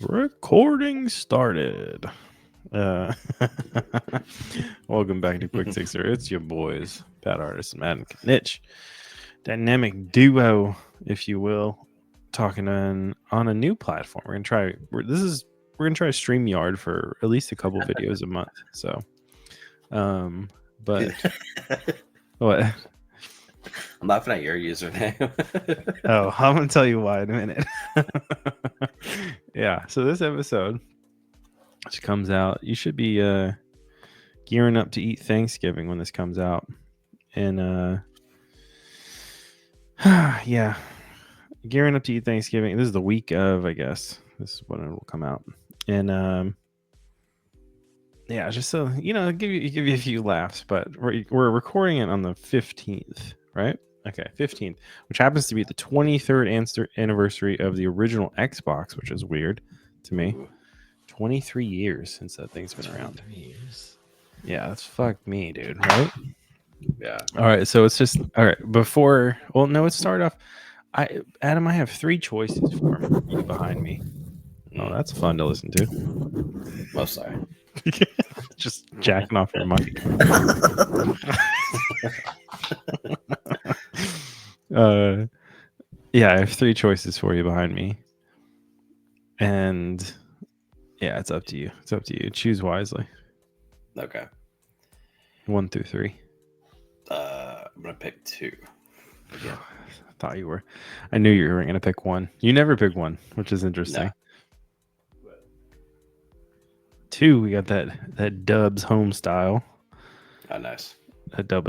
Recording started. Welcome back to Quick Sixer. It's your boys, Pat Artist and Matt Niche. Dynamic duo, if you will, talking on a new platform. We're gonna try StreamYard for at least a couple videos a month. So, but what? I'm laughing at your username. Oh, I'm gonna tell you why in a minute. Yeah, so this episode, which comes out, you should be gearing up to eat Thanksgiving when this comes out, and yeah, gearing up to eat Thanksgiving. This is the week of, I guess. This is when it will come out, and yeah, just so you know, give you a few laughs. But we're recording it on the 15th, right? Okay, 15th, which happens to be the 23rd anniversary of the original Xbox, which is weird to me. 23 years since that thing's been around. Years. Yeah, that's fucked me, dude, right? Yeah. All right, so it's just all right. Before, well, no, it started off. I have three choices for you behind me. Oh, that's fun to listen to. Oh, sorry. Just jacking off your mic. Yeah, I have three choices for you behind me, and yeah, it's up to you. It's up to you. Choose wisely. Okay. 1 through 3. I'm gonna pick 2. Yeah, I thought you were. I knew you were gonna pick 1. You never pick 1, which is interesting. No. 2, we got that Dubs home style. Oh, nice. A dub.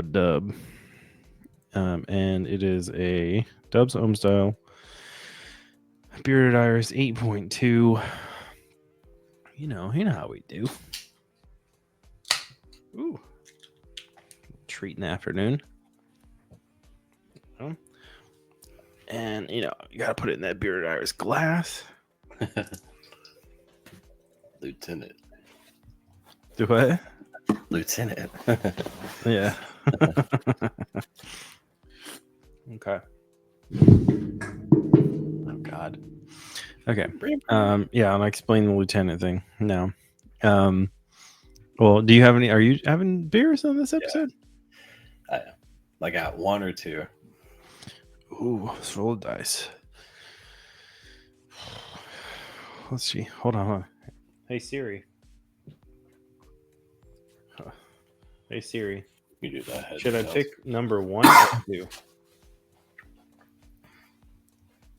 And it is a Dubs home style bearded iris 8.2. You know how we do. Ooh, treat in the afternoon. And you gotta put it in that bearded iris glass. Lieutenant. Do what? Lieutenant. Yeah. Okay. Oh God. Okay. Yeah, I'll explain the lieutenant thing now. Well, do you have any? Are you having beers on this episode? Yeah. I got 1 or 2. Ooh, let's roll the dice. Let's see. Hold on. Hey Siri. Hey Siri. You do that. Should I pick number 1 or 2?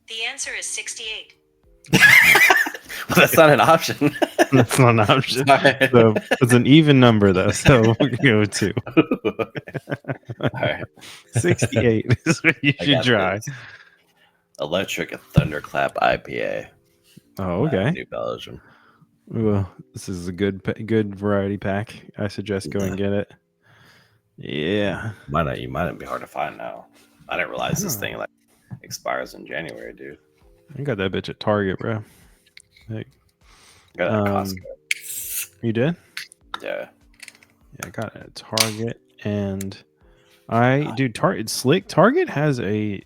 The answer is 68. Well, that's not an option. That's not an option. Sorry. So it's an even number though, so we can go with 2. All right. 68 is what you should try. This. Electric Thunderclap IPA. Oh, okay. New Belgium. Well, this is a good variety pack. I suggest go and get it. Yeah. You might be hard to find now. I didn't realize this thing expires in January, dude. I got that bitch at Target, bro. Like, got it at Costco. You did? Yeah. Yeah, I got it at Target, and Target slick. Target has a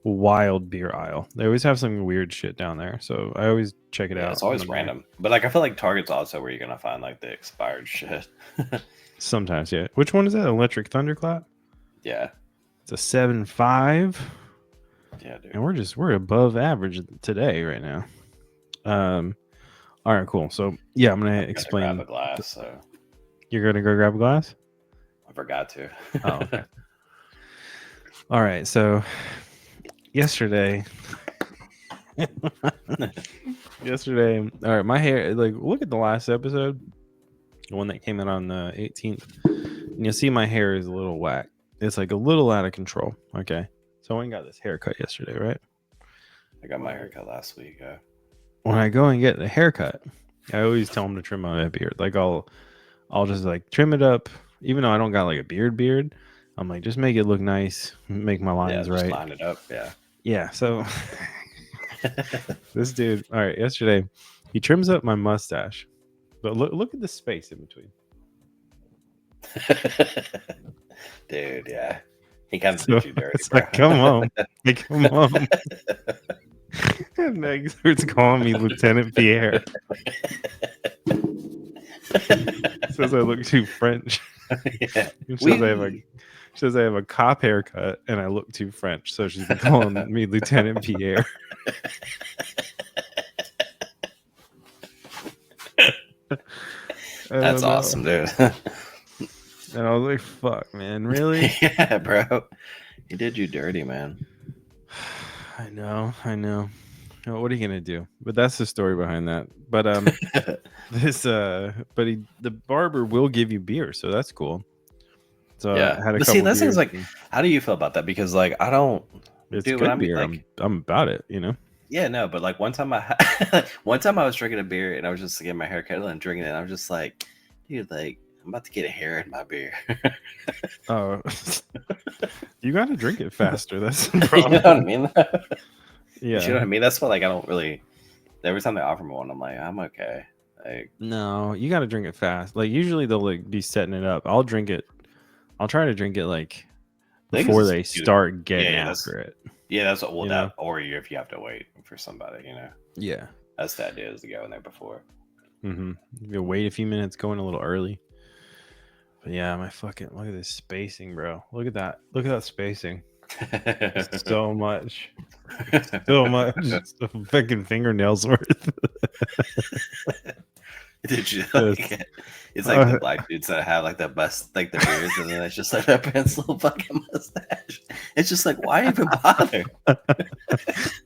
wild beer aisle. They always have some weird shit down there, so I always check it out. It's always random, but I feel like Target's also where you're gonna find the expired shit. Sometimes, yeah. Which one is that? Electric Thunderclap? Yeah, it's a 7.5. Yeah, dude. And we're above average today right now. All right, cool. So yeah, I'm gonna explain. Grab a glass. So you're gonna go grab a glass? I forgot to. Oh, okay. All right, so yesterday, all right, my hair, look at the last episode, the one that came out on the 18th, and you'll see my hair is a little whack. It's a little out of control. Okay, so I went and got this haircut yesterday, right? I got my haircut last week. When I go and get the haircut, I always tell them to trim my beard. I'll just trim it up, even though I don't got a beard. I'm just make it look nice, make my lines right. Line it up, yeah. Yeah, so this dude, all right, yesterday, he trims up my mustache. But look at the space in between. Dude, yeah. He comes to you dirty. It's come on. Come on. And Meg starts calling me Lieutenant Pierre. Says I look too French. Yeah. She says I have a cop haircut and I look too French. So she's been calling me Lieutenant Pierre. That's awesome, dude. And I was like, fuck, man, really? Yeah, bro. He did you dirty, man. I know. Oh, what are you gonna do? But that's the story behind that. But the barber will give you beer, so that's cool. So Yeah. I had a But couple see, that thing's beers. like, how do you feel about that? Because like I don't It's dude, good when I mean, beer. like, I'm about it, you know. yeah, no, but like one time I was drinking a beer and I was just getting my haircut and drinking it, and I was just like, dude, like I'm about to get a hair in my beer. Oh, you got to drink it faster. That's the You problem. know what I mean? Yeah. You know what I mean? That's what, like, I don't really. Every time they offer me one, I'm like, I'm okay. Like, No, you got to drink it fast. Like usually they'll like be setting it up. I'll drink it. I'll try to drink it like before they start getting after it. Yeah, that's what. Well, You that know? or if you have to wait for somebody, you know. Yeah. That's the idea, is to go in there before. Mm-hmm. You wait a few minutes, going a little early. But yeah, my fucking look at this spacing, bro. Look at that. Look at that spacing. So much. So much. It's a fucking fingernails worth. Did you like it? It's like the black dudes that have like the best, like the beards, and then it's just like that man's little fucking mustache. It's just like, why even bother?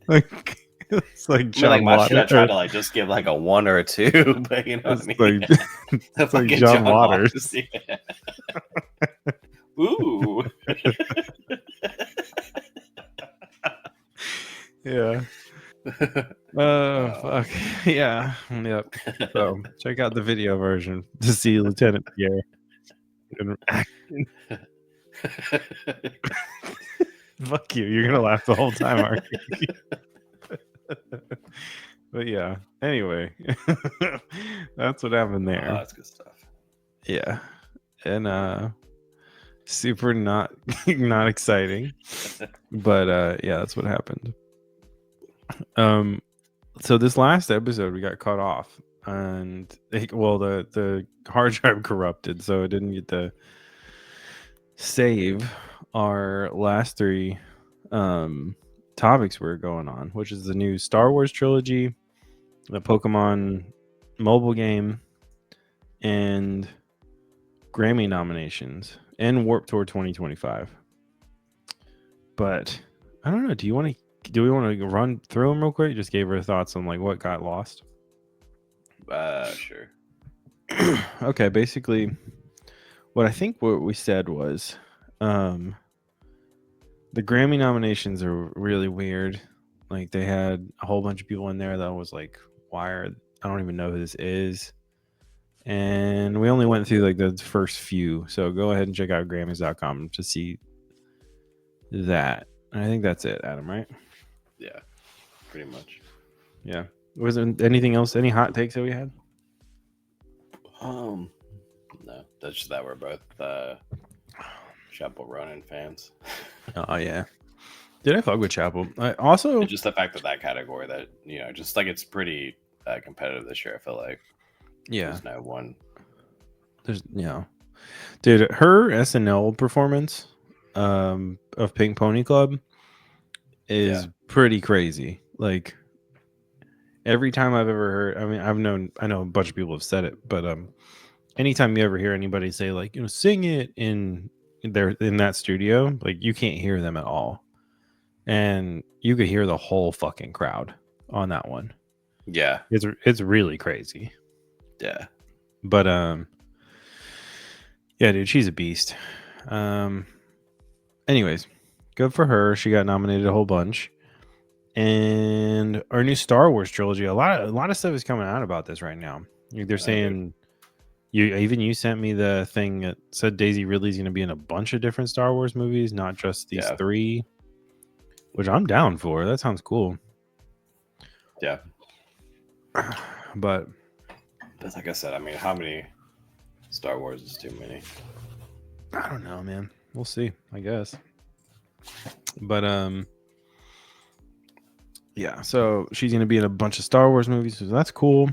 Like, it's like John I mean, like, my shit, I Waters. try to like just give like a 1 or a 2, but you know what I mean? It's like John Waters. Yeah. Ooh. Yeah. Fuck. Yeah. Yep. So check out the video version to see Lieutenant Pierre. Fuck you. You're gonna laugh the whole time, aren't you? But yeah. Anyway. That's what happened there. Oh, that's good stuff. Yeah. And super not exciting. But yeah, that's what happened. So this last episode we got cut off, and the hard drive corrupted, so it didn't get to save our last 3 topics we were going on, which is the new Star Wars trilogy, the Pokemon mobile game, and Grammy nominations, and Warped Tour 2025. But I don't know, do we want to run through them real quick? Just gave her thoughts on like what got lost. Sure. Okay, basically what we said was the Grammy nominations are really weird. Like they had a whole bunch of people in there that was like, I don't even know who this is. And we only went through like the first few. So go ahead and check out Grammys.com to see that. And I think that's it, Adam, right? Yeah, pretty much. Yeah. Was there anything else? Any hot takes that we had? No, that's just that we're both Chapel Ronin fans. Oh yeah. Did I fuck with Chapel? I also just the fact that category, that, you know, just like it's pretty competitive this year. I feel like. Yeah. There's no one. There's dude, her SNL performance of Pink Pony Club is pretty crazy. Like every time I've ever heard, I mean, I know a bunch of people have said it, but anytime you ever hear anybody say like, you know, sing it in that studio, like you can't hear them at all. And you could hear the whole fucking crowd on that one. Yeah. It's really crazy. Yeah. But yeah, dude, she's a beast. Anyways, good for her. She got nominated a whole bunch. And our new Star Wars trilogy, a lot of stuff is coming out about this right now. They're saying you sent me the thing that said Daisy Ridley's going to be in a bunch of different Star Wars movies, not just these 3, which I'm down for. That sounds cool. Yeah. But like I said, I mean, how many Star Wars is too many? I don't know, man. We'll see, I guess. But Yeah, so she's gonna be in a bunch of Star Wars movies, so that's cool.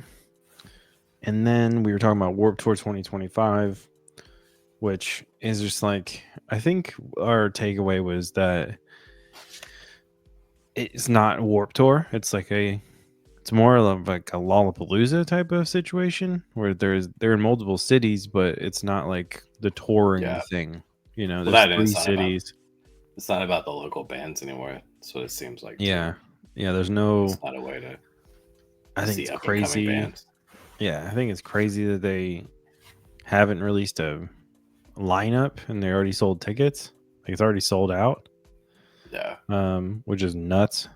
And then we were talking about Warped Tour 2025, which is just like, I think our takeaway was that it's not Warped Tour. It's more of like a Lollapalooza type of situation where they're in multiple cities, but it's not like the touring thing. You know, Well, there's that three is not about. cities. It's not about the local bands anymore. That's what it seems like. Yeah, Too. yeah. There's no. It's not a way to I think see it's up and coming crazy. bands. Yeah, I think it's crazy that they haven't released a lineup and they already sold tickets. Like it's already sold out. Yeah. Which is nuts.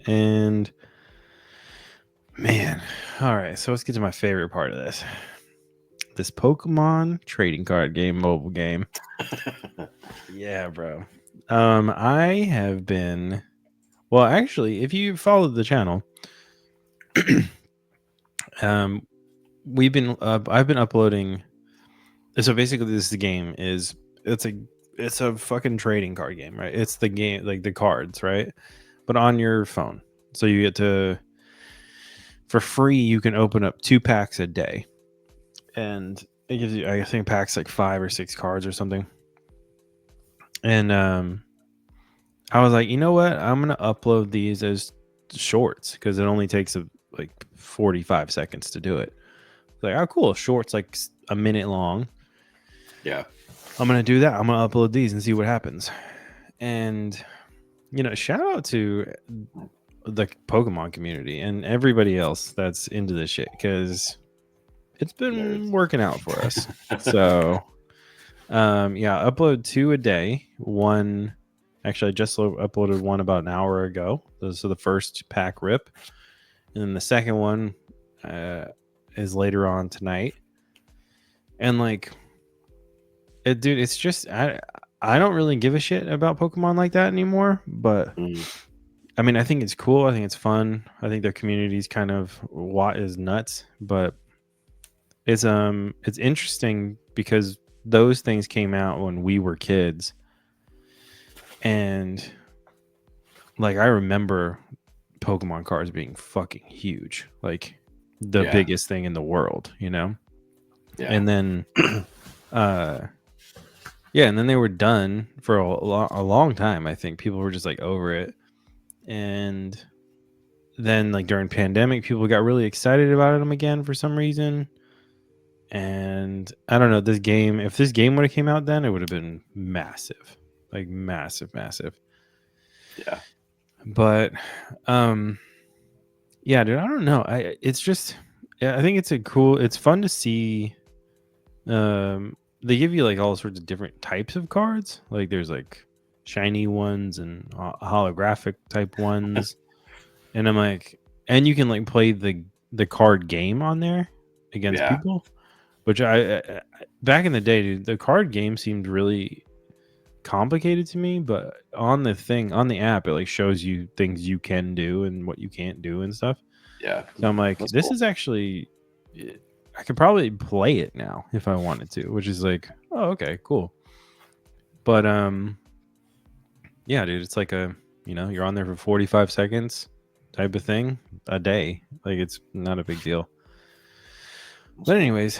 And man, all right. So let's get to my favorite part of this. This Pokemon trading card game, mobile game. Yeah, bro. I have been. Well, actually, if you followed the channel, we've been. I've been uploading. So basically, this game is it's a fucking trading card game, right? It's the game like the cards, right? But on your phone, so you get to for free. You can open up 2 packs a day, and it gives you I think packs like 5 or 6 cards or something. And I was like, you know what? I'm gonna upload these as shorts because it only takes like 45 seconds to do it. Like, oh, cool. Shorts like a minute long. Yeah. I'm gonna do that. I'm gonna upload these and see what happens. And you know, shout out to the Pokemon community and everybody else that's into this shit because it's been Nerds. working out for us. So, yeah, upload 2 a day. One, actually, I just uploaded one about an hour ago. So the first pack rip, and then the second one is later on tonight. And like, dude, it's just I don't really give a shit about Pokemon like that anymore. But I mean, I think it's cool. I think it's fun. I think their community's kind of what is nuts, but it's interesting because those things came out when we were kids, and like I remember Pokemon cards being fucking huge, like the biggest thing in the world, you know. Yeah. And then and then they were done for a long time. I think people were just like over it, and then like during pandemic, people got really excited about them again for some reason. And I don't know, if this game would have came out then, it would have been massive, like massive. Yeah. But yeah, dude, I don't know. It's just, I think it's fun to see. They give you like all sorts of different types of cards. Like there's like shiny ones and holographic type ones. And I'm like, and you can like play the card game on there against people. Which I back in the day, dude, the card game seemed really complicated to me, but on the app, it like shows you things you can do and what you can't do and stuff. Yeah. So I'm like, this is actually, I could probably play it now if I wanted to, which is like, oh, okay, cool. But yeah, dude, it's like you're on there for 45 seconds type of thing a day. Like it's not a big deal. But anyways.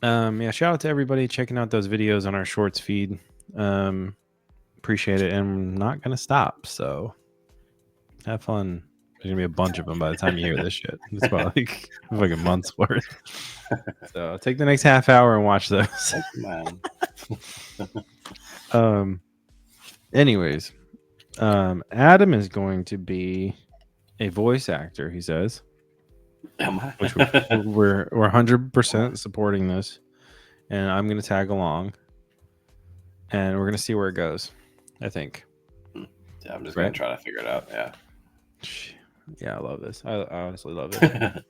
Yeah, shout out to everybody checking out those videos on our shorts feed. Appreciate it, and I'm not gonna stop. So have fun. There's gonna be a bunch of them by the time you hear this shit. It's about like a month's worth. So take the next half hour and watch those. Anyways, Adam is going to be a voice actor. He says. Which we're 100% supporting this, and I'm gonna tag along, and we're gonna see where it goes. I think. Yeah, I'm just gonna try to figure it out. Yeah. Yeah, I love this. I honestly love it.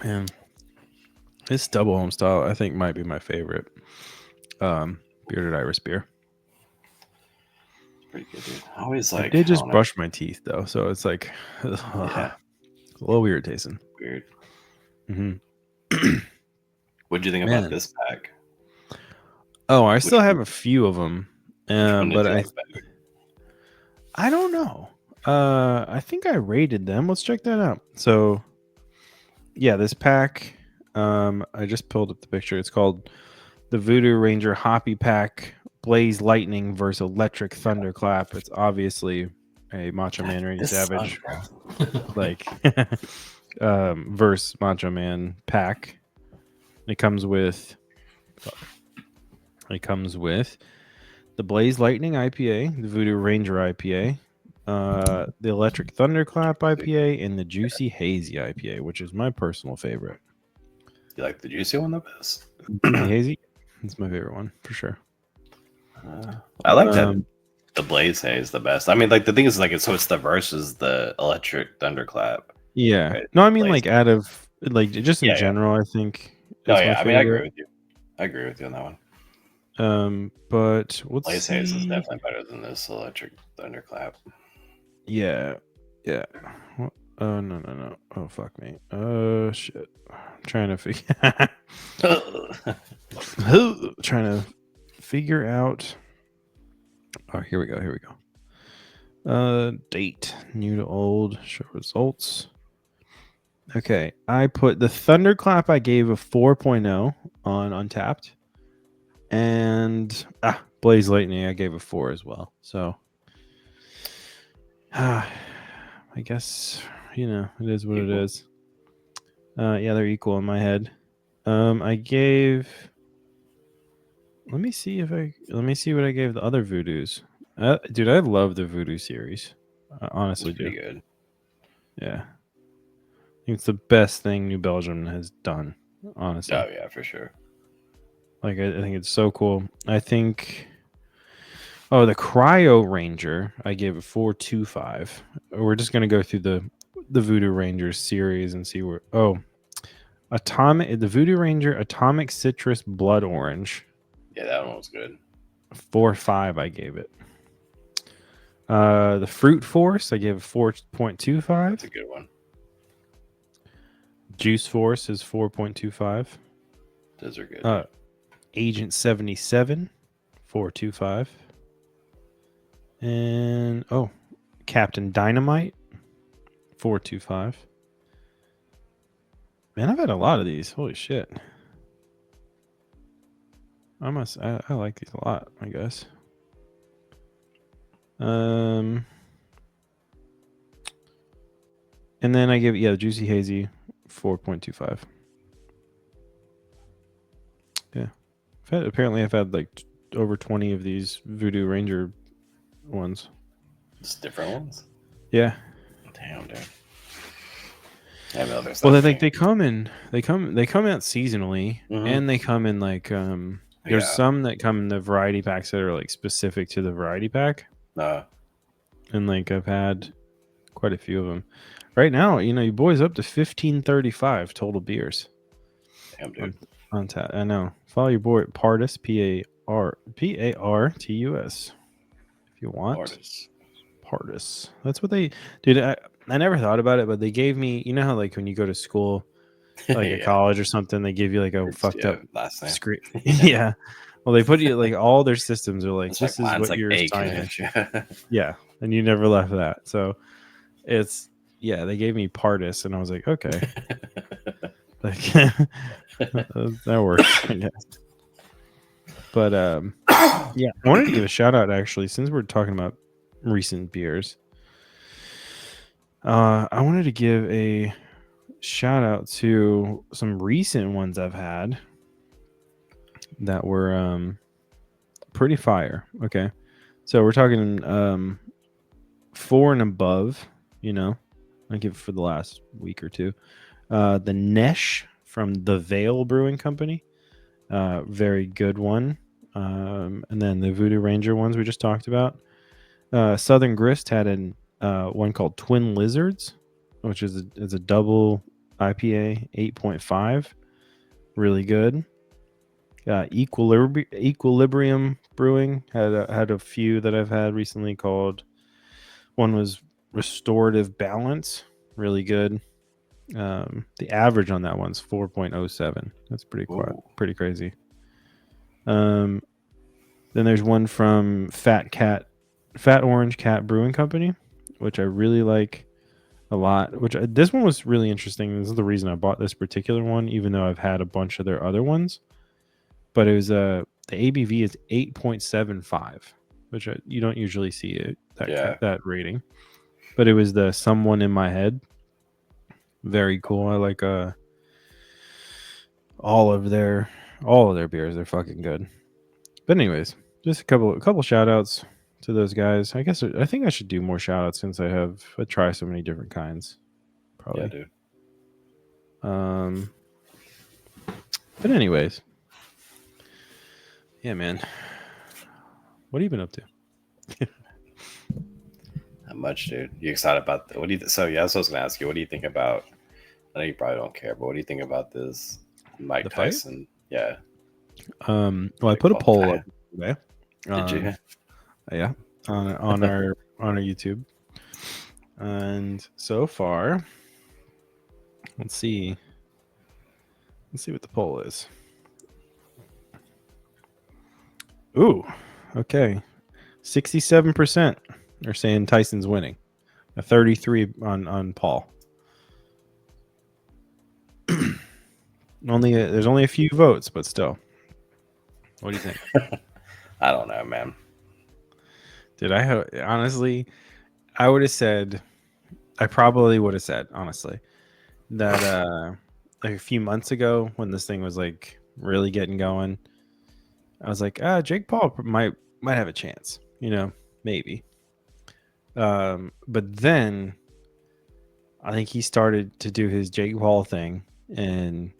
Man, this double home style I think might be my favorite. Bearded Iris beer. Pretty good, dude. I always like. I did just brush my teeth though, so it's like it's a little weird tasting. Weird. Mm-hmm. What'd you think about this pack? Oh, I still have a few of them, but I don't know. I think I rated them. Let's check that out. So, yeah, this pack. I just pulled up the picture. It's called the Voodoo Ranger Hoppy Pack Blaze Lightning versus Electric Thunderclap. It's obviously a Macho Man Randy This Savage sucks, bro. like verse Macho Man pack. It comes with the Blaze Lightning IPA, the Voodoo Ranger IPA, the Electric Thunderclap IPA, and the Juicy Hazy IPA, which is my personal favorite. You like the juicy one the best? Juicy Hazy, it's my favorite one for sure. I like that. The Blaze Haze the best. I mean, like the thing is, like it's the versus the Electric Thunderclap. Yeah. Right? No, I mean Blaze like out of like just in general, I think. No, it's my yeah. I mean, I agree favorite. with you. I agree with you on that one. But let's Blaze see. Haze is definitely better than this Electric Thunderclap. Yeah. Yeah. Oh no. Oh fuck me. Shit. I'm trying to figure trying to figure out. Oh, here we go. Date. New to old. Show results. Okay. I put the Thunderclap I gave a 4.0 on Untapped. And Blaze Lightning I gave a 4 as well. So I guess it is what it is. Yeah, they're equal in my head. I gave. Let me see what I gave the other Voodoos. Dude, I love the Voodoo series. I honestly do. Pretty good. Yeah, I think it's the best thing New Belgium has done. Honestly. Oh yeah, for sure. Like I think it's so cool. I think. Oh, the Cryo Ranger, I gave it 4.25. We're just gonna go through the Voodoo Rangers series and see where. Oh, the Voodoo Ranger Atomic Citrus Blood Orange. Yeah, that one was good. 4.5 I gave it. The Fruit Force I gave it 4.25. That's a good one. Juice Force is 4.25. Those are good. Agent 77 4.25. And Captain Dynamite 4.25. Man, I've had a lot of these. Holy shit. I like these a lot, I guess. And then I give Juicy Hazy 4.25. Yeah. Apparently I've had like over 20 of these Voodoo Ranger ones. Just different ones? Yeah. Damn, dude. Yeah, no, well, they come out seasonally, and they come in like there's some that come in the variety packs that are like specific to the variety pack. And like I've had quite a few of them. Right now, you boys up to 1535 total beers. Damn, dude. On tap. I know. Follow your boy Partus, Partus, if you want. Partus. That's what they. Dude, I never thought about it, but they gave me. You know how like when you go to school, like at college or something, they give you like a fucked up last name. Screen. Yeah. Well, they put you like all their systems are like, this is what like you're signing. Yeah, and you never left that. So it's they gave me Partus, and I was like, okay, like that works, I guess. But I wanted to give a shout out actually, since we're talking about recent beers. I wanted to give a shout out to some recent ones I've had that were pretty fire. Okay, so we're talking 4 and above. I give it for the last week or two. The Nesh from the Vale Brewing Company, very good one. And then the Voodoo Ranger ones we just talked about. Southern Grist had one called Twin Lizards, which is a double IPA, 8.5, really good. Equilibrium Brewing had a few that I've had recently. Called one was Restorative Balance, really good. The average on that one's 4.07. That's pretty crazy. Then there's one from Fat Cat Fat Orange Cat Brewing Company, which I really like a lot. This one was really interesting. This is the reason I bought this particular one, even though I've had a bunch of their other ones. But it was the ABV is 8.75, which you don't usually see that rating. But it was the Someone in My Head. Very cool. I like all of their beers. They're fucking good. But anyways, just a couple shout outs to those guys. I think I should do more shout outs since I try so many different kinds. Probably. Yeah, dude. But anyways. Yeah, man. What have you been up to? Not much, dude. You excited about what do you so yeah, that's what I was gonna ask you. What do you think about, I know you probably don't care, but what do you think about this Mike Tyson? Yeah. Well, I put a poll up today. Did you? Yeah, on our YouTube, and so far, let's see what the poll is. Ooh, okay, 67% are saying Tyson's winning, a 33 on Paul. There's only a few votes, but still. What do you think? I don't know, man. Honestly, I would have said, I probably would have said, honestly, that like a few months ago when this thing was like really getting going, I was like, Jake Paul might have a chance, maybe. But then I think he started to do his Jake Paul thing, and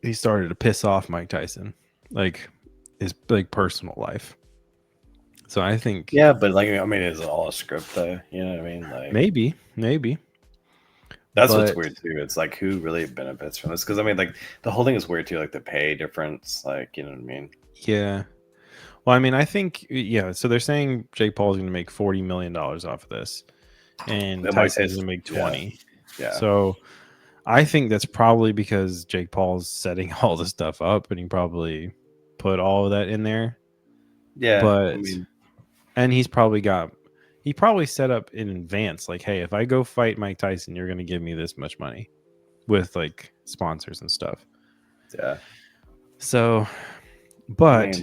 he started to piss off Mike Tyson, like his personal life. So I think, yeah, but it's all a script, though. You know what I mean? Like maybe. That's what's weird too. It's like who really benefits from this? Because the whole thing is weird too. Like the pay difference, you know what I mean? Yeah. Well, I think So they're saying Jake Paul's going to make $40 million off of this, and Tyson's going to make 20. Yeah. So I think that's probably because Jake Paul's setting all the stuff up, and he probably put all of that in there. Yeah. But and he probably set up in advance, like, hey, if I go fight Mike Tyson, you're going to give me this much money with like sponsors and stuff. Yeah. So, but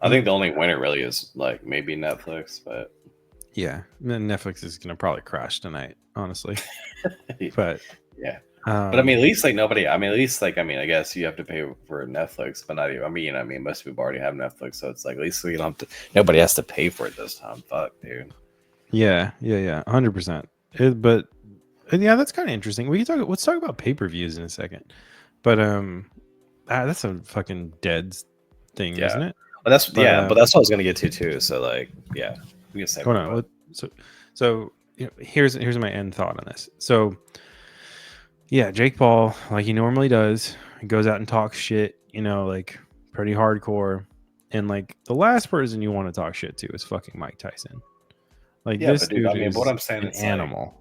I think the only winner really is like maybe Netflix, but yeah, Netflix is going to probably crash tonight, honestly. But yeah. But at least nobody. At least I guess you have to pay for Netflix, but not even. Most people already have Netflix, so it's like at least we don't have to. Nobody has to pay for it this time. Fuck, dude. Yeah, 100%. But yeah, that's kind of interesting. Let's talk about pay-per-views in a second. But that's a fucking dead thing, isn't it? But that's but that's what I was gonna get to too. So we can say. Hold on. So here's my end thought on this. So. Yeah, Jake Paul, like he normally does, he goes out and talks shit, like pretty hardcore. And like the last person you want to talk shit to is fucking Mike Tyson. Like this dude, is what I'm saying an animal.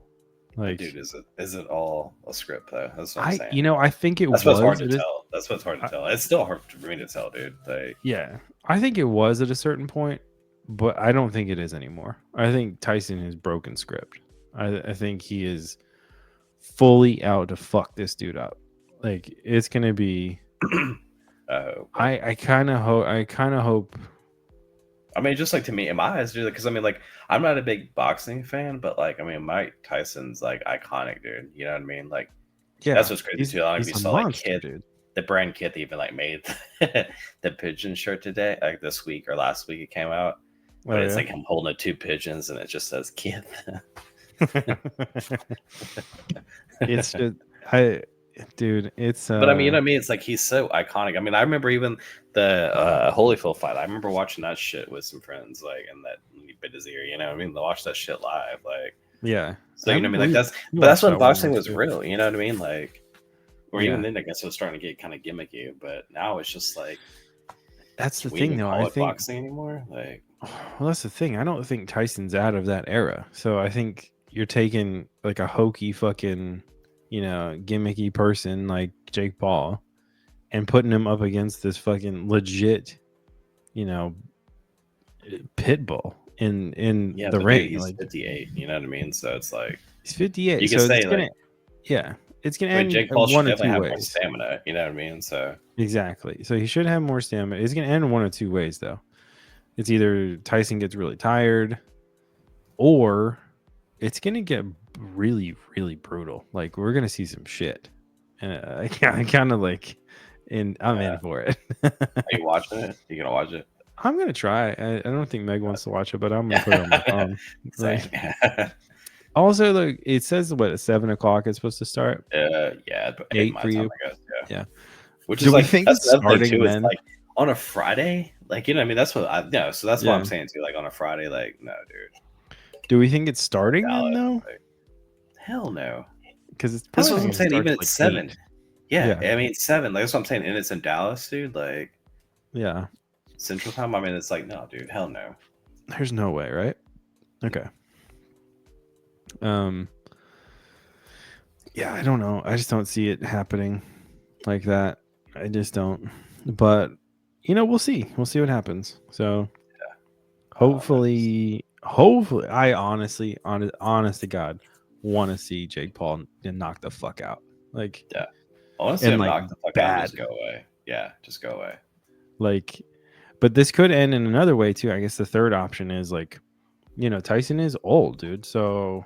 Like, dude, is it all a script though? That's what I'm saying. I think it was. That's what's hard to tell. That's what's hard to tell. It's still hard for me to tell, dude. Yeah, I think it was at a certain point, but I don't think it is anymore. I think Tyson has broken script. I think he is fully out to fuck this dude up. Like it's gonna be. I kind of hope. Just like to me, in my eyes, dude, because I'm not a big boxing fan, but Mike Tyson's like iconic, dude. You know what I mean? Like, yeah, that's what's crazy too. I don't know if you saw dude. The brand kit that even made the pigeon shirt today, like this week or last week it came out. But it's like him holding 2 pigeons and it just says kid. It's just dude, it's but it's like he's so iconic. I remember even the Holyfield fight. I remember watching that shit with some friends, and that he bit his ear, they watched that shit live, yeah. So that's when boxing was real, you know what I mean? Or even then I guess it was starting to get kind of gimmicky, but now it's just like that's the thing though. I think boxing anymore? Well, that's the thing. I don't think Tyson's out of that era. So I think you're taking like a hokey fucking, gimmicky person like Jake Paul and putting him up against this fucking legit, pit bull. in the but ring. Dude, he's like 58. You know what I mean? So it's like he's 58. you can So say it's gonna, like, it's gonna end Jake Paul should one of definitely two have more ways. stamina. You know what I mean? So Exactly. So he should have more stamina. It's gonna end one of two ways though. It's either Tyson gets really tired, or it's gonna get really, really brutal. Like we're gonna see some shit, and I kind of like, and I'm in for it. are you watching it? You gonna watch it? I'm gonna try. I don't think Meg wants to watch it, but I'm gonna put it on my phone. Same. Also, like it says, what, at 7:00 it's supposed to start. Yeah, 8 my for time, you. I guess. Yeah. Which Do is we like think that's it's another thing starting too. Is then? like on a Friday, like you know, what I mean, that's what I no. So that's what Yeah. I'm saying too. Like on a Friday, like no, dude. Do we think it's starting then Dallas, though? like, hell no. Because it's That's probably what not I'm gonna saying. start Even till at like 7. 8. Yeah, Yeah. I mean it's 7. Like that's what I'm saying, and it's in Dallas, dude. Like Yeah. Central Time. I mean, it's like no, dude. Hell no. There's no way, right? Okay. Yeah, I don't know. I just don't see it happening like that. I just don't. But we'll see. We'll see what happens. So hopefully, I honestly, honest to God, want to see Jake Paul knock the fuck out. Like, yeah, honestly, I'm like knocked the fuck out and just go away. Yeah, just go away. Like, but this could end in another way too. I guess the third option is like, Tyson is old, dude. So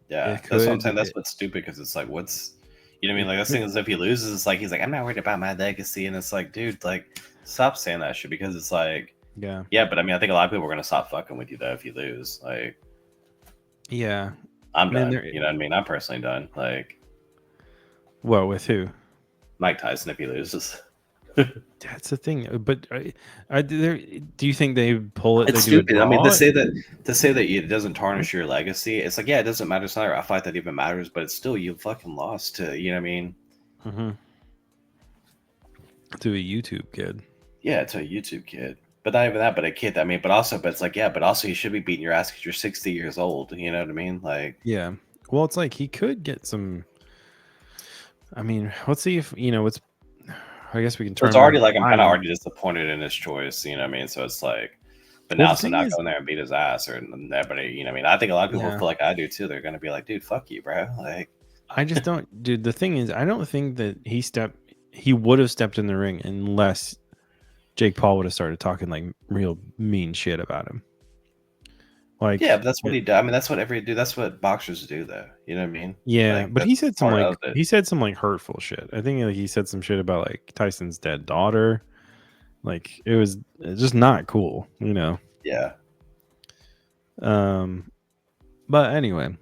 yeah, that's what I'm saying. That's what's stupid because it's like, what's, you know what I mean? Like, this thing is if he loses, it's like he's like, I'm not worried about my legacy, and it's like, dude, like, stop saying that shit because it's like, yeah. But I mean, I think a lot of people are gonna stop fucking with you though if you lose. Like, yeah, I'm done. You know what I mean? I'm personally done. Like, well, with who? Mike Tyson if he loses. That's the thing. But do you think they pull it? It's stupid. I mean, to say that it doesn't tarnish your legacy, it's like, yeah, it doesn't matter. It's not a fight that even matters, but it's still, you fucking lost to, you know what I mean? Mm-hmm. To a YouTube kid. Yeah, to a YouTube kid. But not even that, but a kid. I mean, but it's like, yeah, but also you should be beating your ass because you're 60 years old. You know what I mean? Like, yeah. Well, it's like he could get some. I mean, let's see if it's. I guess we can turn. It's already like I'm kind of already disappointed in his choice. You know what I mean? So it's like, but now so not going there and beat his ass or everybody. You know what I mean? I think a lot of people feel like I do too. They're gonna be like, dude, fuck you, bro. Like, I just don't, dude. The thing is, I don't think that he would have stepped in the ring unless Jake Paul would have started talking like real mean shit about him. Like, yeah, but that's what he does. I mean, that's what that's what boxers do, though. You know what I mean? Yeah, like, but he said some hurtful shit. I think he said some shit about like Tyson's dead daughter. Like it's just not cool, Yeah. But anyway,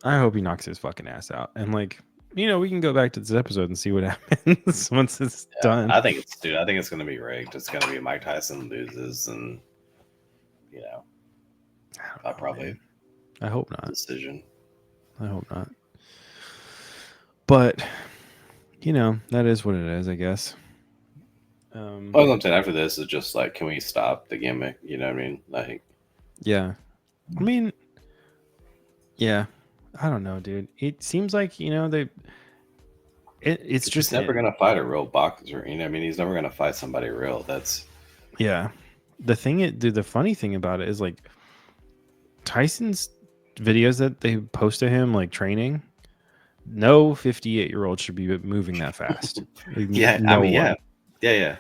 I hope he knocks his fucking ass out, and like, we can go back to this episode and see what happens once it's done. I think it's gonna be rigged. It's gonna be Mike Tyson loses, and I hope not. Decision. I hope not. But that is what it is, I guess. All I'm saying after this is just like, can we stop the gimmick? You know what I mean? Like, yeah. I mean, yeah. I don't know, dude. It seems like it's just never gonna fight a real boxer. You know what I mean? He's never gonna fight somebody real. That's the funny thing about it is like Tyson's videos that they post to him like training, no 58-year-old should be moving that fast. Like, yeah, no I mean, one. yeah.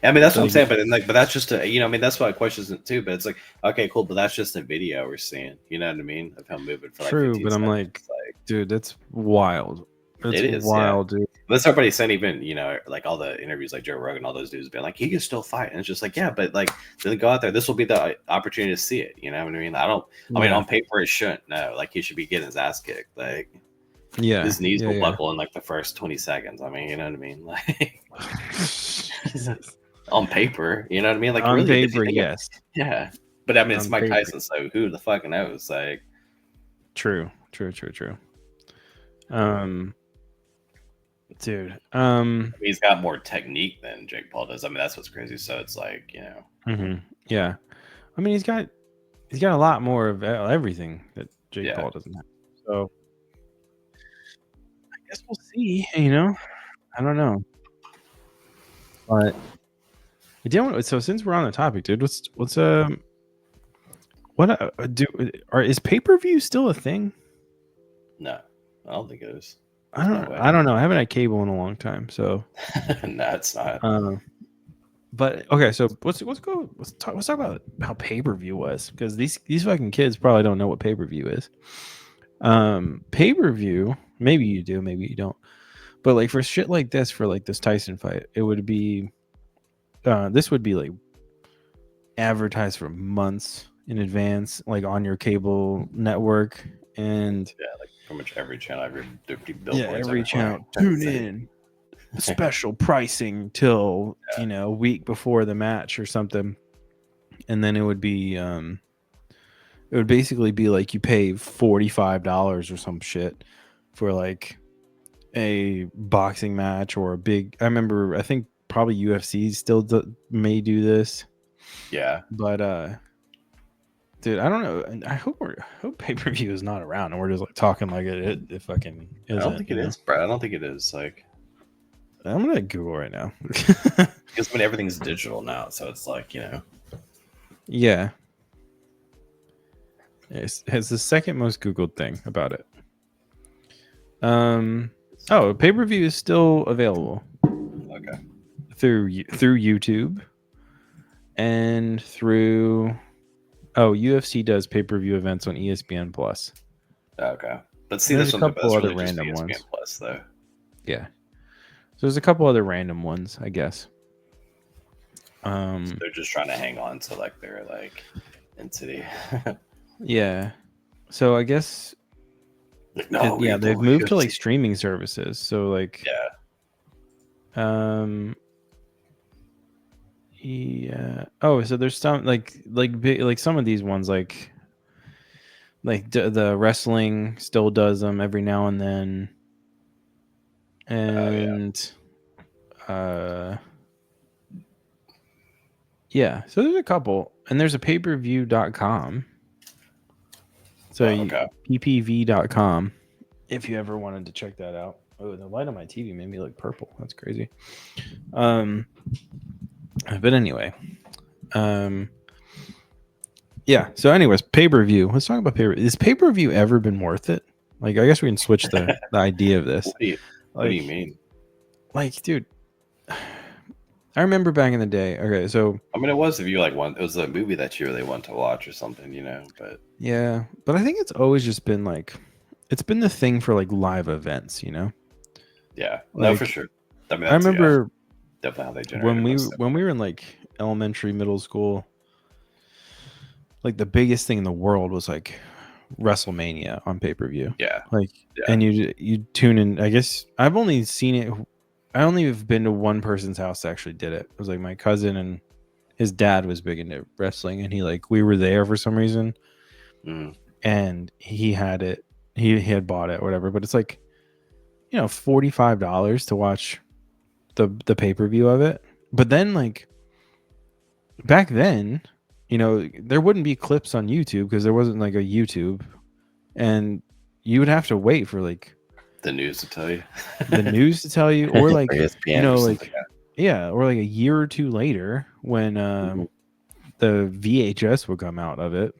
I mean, that's what I'm saying, but that's just I mean, that's why I question it too. But it's like, okay, cool, but that's just a video we're seeing. You know what I mean? Of him moving for true, like 15 but I'm seconds. like, dude, that's wild. It is wild, dude. That's everybody saying, even like all the interviews, like Joe Rogan, all those dudes being like, he can still fight, and it's just like, yeah, but like, then go out there. This will be the opportunity to see it. You know what I mean? I mean, on paper, it shouldn't. No, like he should be getting his ass kicked. Like, his knees will buckle in like the first 20 seconds. I mean, you know what I mean? Like, on paper, you know what I mean? Like, on really, paper, yes, yeah. But I mean, it's Mike Tyson, so who the fuck knows? Like, true. Dude, he's got more technique than Jake Paul does. I mean, that's what's crazy. So it's like, yeah. I mean, he's got a lot more of everything that Jake Paul doesn't have. So I guess we'll see. I don't know, but so since we're on the topic, dude, let's What is pay-per-view still a thing? No, I don't think it is. I don't know. I haven't had cable in a long time, so no, it's not. But okay, so let's talk about how pay-per-view was, because these fucking kids probably don't know what pay-per-view is. Pay-per-view, maybe you do, maybe you don't. But like for shit like this, for like this Tyson fight, it would be this would be like advertised for months in advance, like on your cable network, and like pretty much every channel, every channel. Tune in, special pricing till a week before the match or something, and then it would basically be like you pay $45 or some shit for like a boxing match or a big. I think probably UFC still may do this. Yeah, but dude, I don't know. I hope pay-per-view is not around and we're just like talking like it fucking isn't. I don't think it is, Brad. I don't think it is. Like, I'm gonna Google right now. because everything's digital now, so it's like, Yeah. It's the second most Googled thing about it. Pay-per-view is still available. Okay. Through YouTube and through UFC does pay-per-view events on ESPN Plus. Okay. But see, there's a couple other random ones. Plus, though. Yeah. So there's a couple other random ones, I guess. So they're just trying to hang on to like their like entity. Yeah. So I guess they've moved to like streaming services. So like so there's some like some of these ones like the wrestling still does them every now and then. And so there's a couple, and there's a payperview.com. So ppv.com if you ever wanted to check that out. Oh, the light on my TV made me look purple. That's crazy. But anyway, so anyways, pay-per-view. Let's talk about pay-per-view. Has pay-per-view ever been worth it? Like, I guess we can switch the idea of this. What do you mean? Like, dude, I remember back in the day. Okay, so I mean, it was if you like one. It was a movie that you really want to watch or something, But yeah, but I think it's always just been like, it's been the thing for like live events, Yeah, no, for sure. I mean, I remember definitely how they generated when we were in like elementary, middle school. Like the biggest thing in the world was like WrestleMania on pay-per-view. Yeah, and you tune in. I guess I've only seen it. I only have been to one person's house that actually did it. It was like my cousin, and his dad was big into wrestling, and we were there for some reason, and he had it. He had bought it, or whatever. But it's like, $45 to watch the pay-per-view of it. But then like back then, there wouldn't be clips on YouTube because there wasn't like a YouTube, and you would have to wait for like the news to tell you, or like or like a year or two later when the VHS would come out of it,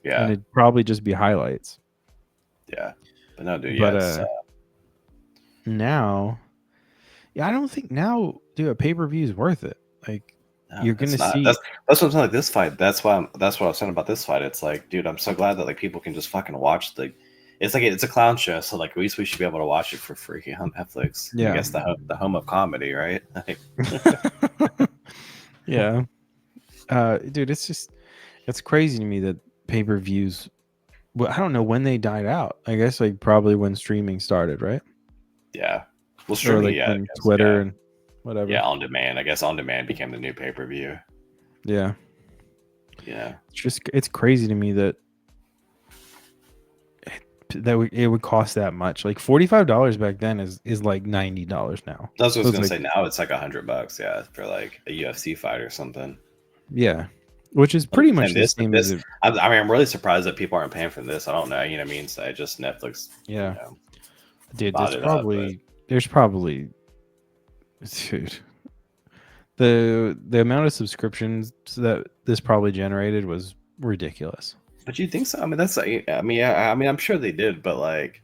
and it'd probably just be highlights. Yeah, but no, dude. Now, I don't think now, dude, a pay-per-view is worth it. Like. No, you're gonna see. That's what I'm saying. Like this fight. That's what I was saying about this fight. It's like, dude, I'm so glad that like people can just fucking watch it's like it's a clown show, so like at least we should be able to watch it for free on Netflix. Yeah, I guess the home of comedy, right? Yeah, dude, it's crazy to me that pay-per-views. Well, I don't know when they died out. I guess like probably when streaming started, right? Yeah, well, streaming, when Twitter and whatever. Yeah, on demand. I guess on demand became the new pay-per-view. Yeah. Yeah. It's crazy to me that it would cost that much. Like $45 back then is like $90 now. That's what I was gonna say. Now it's like $100, yeah, for like a UFC fight or something. Yeah. Which is pretty much the same as I mean, I'm really surprised that people aren't paying for this. I don't know, you know what I mean? So just Netflix. Yeah. Dude, there's probably dude, the amount of subscriptions that this probably generated was ridiculous. But you think so? I mean, that's like, I mean, I'm sure they did, but like,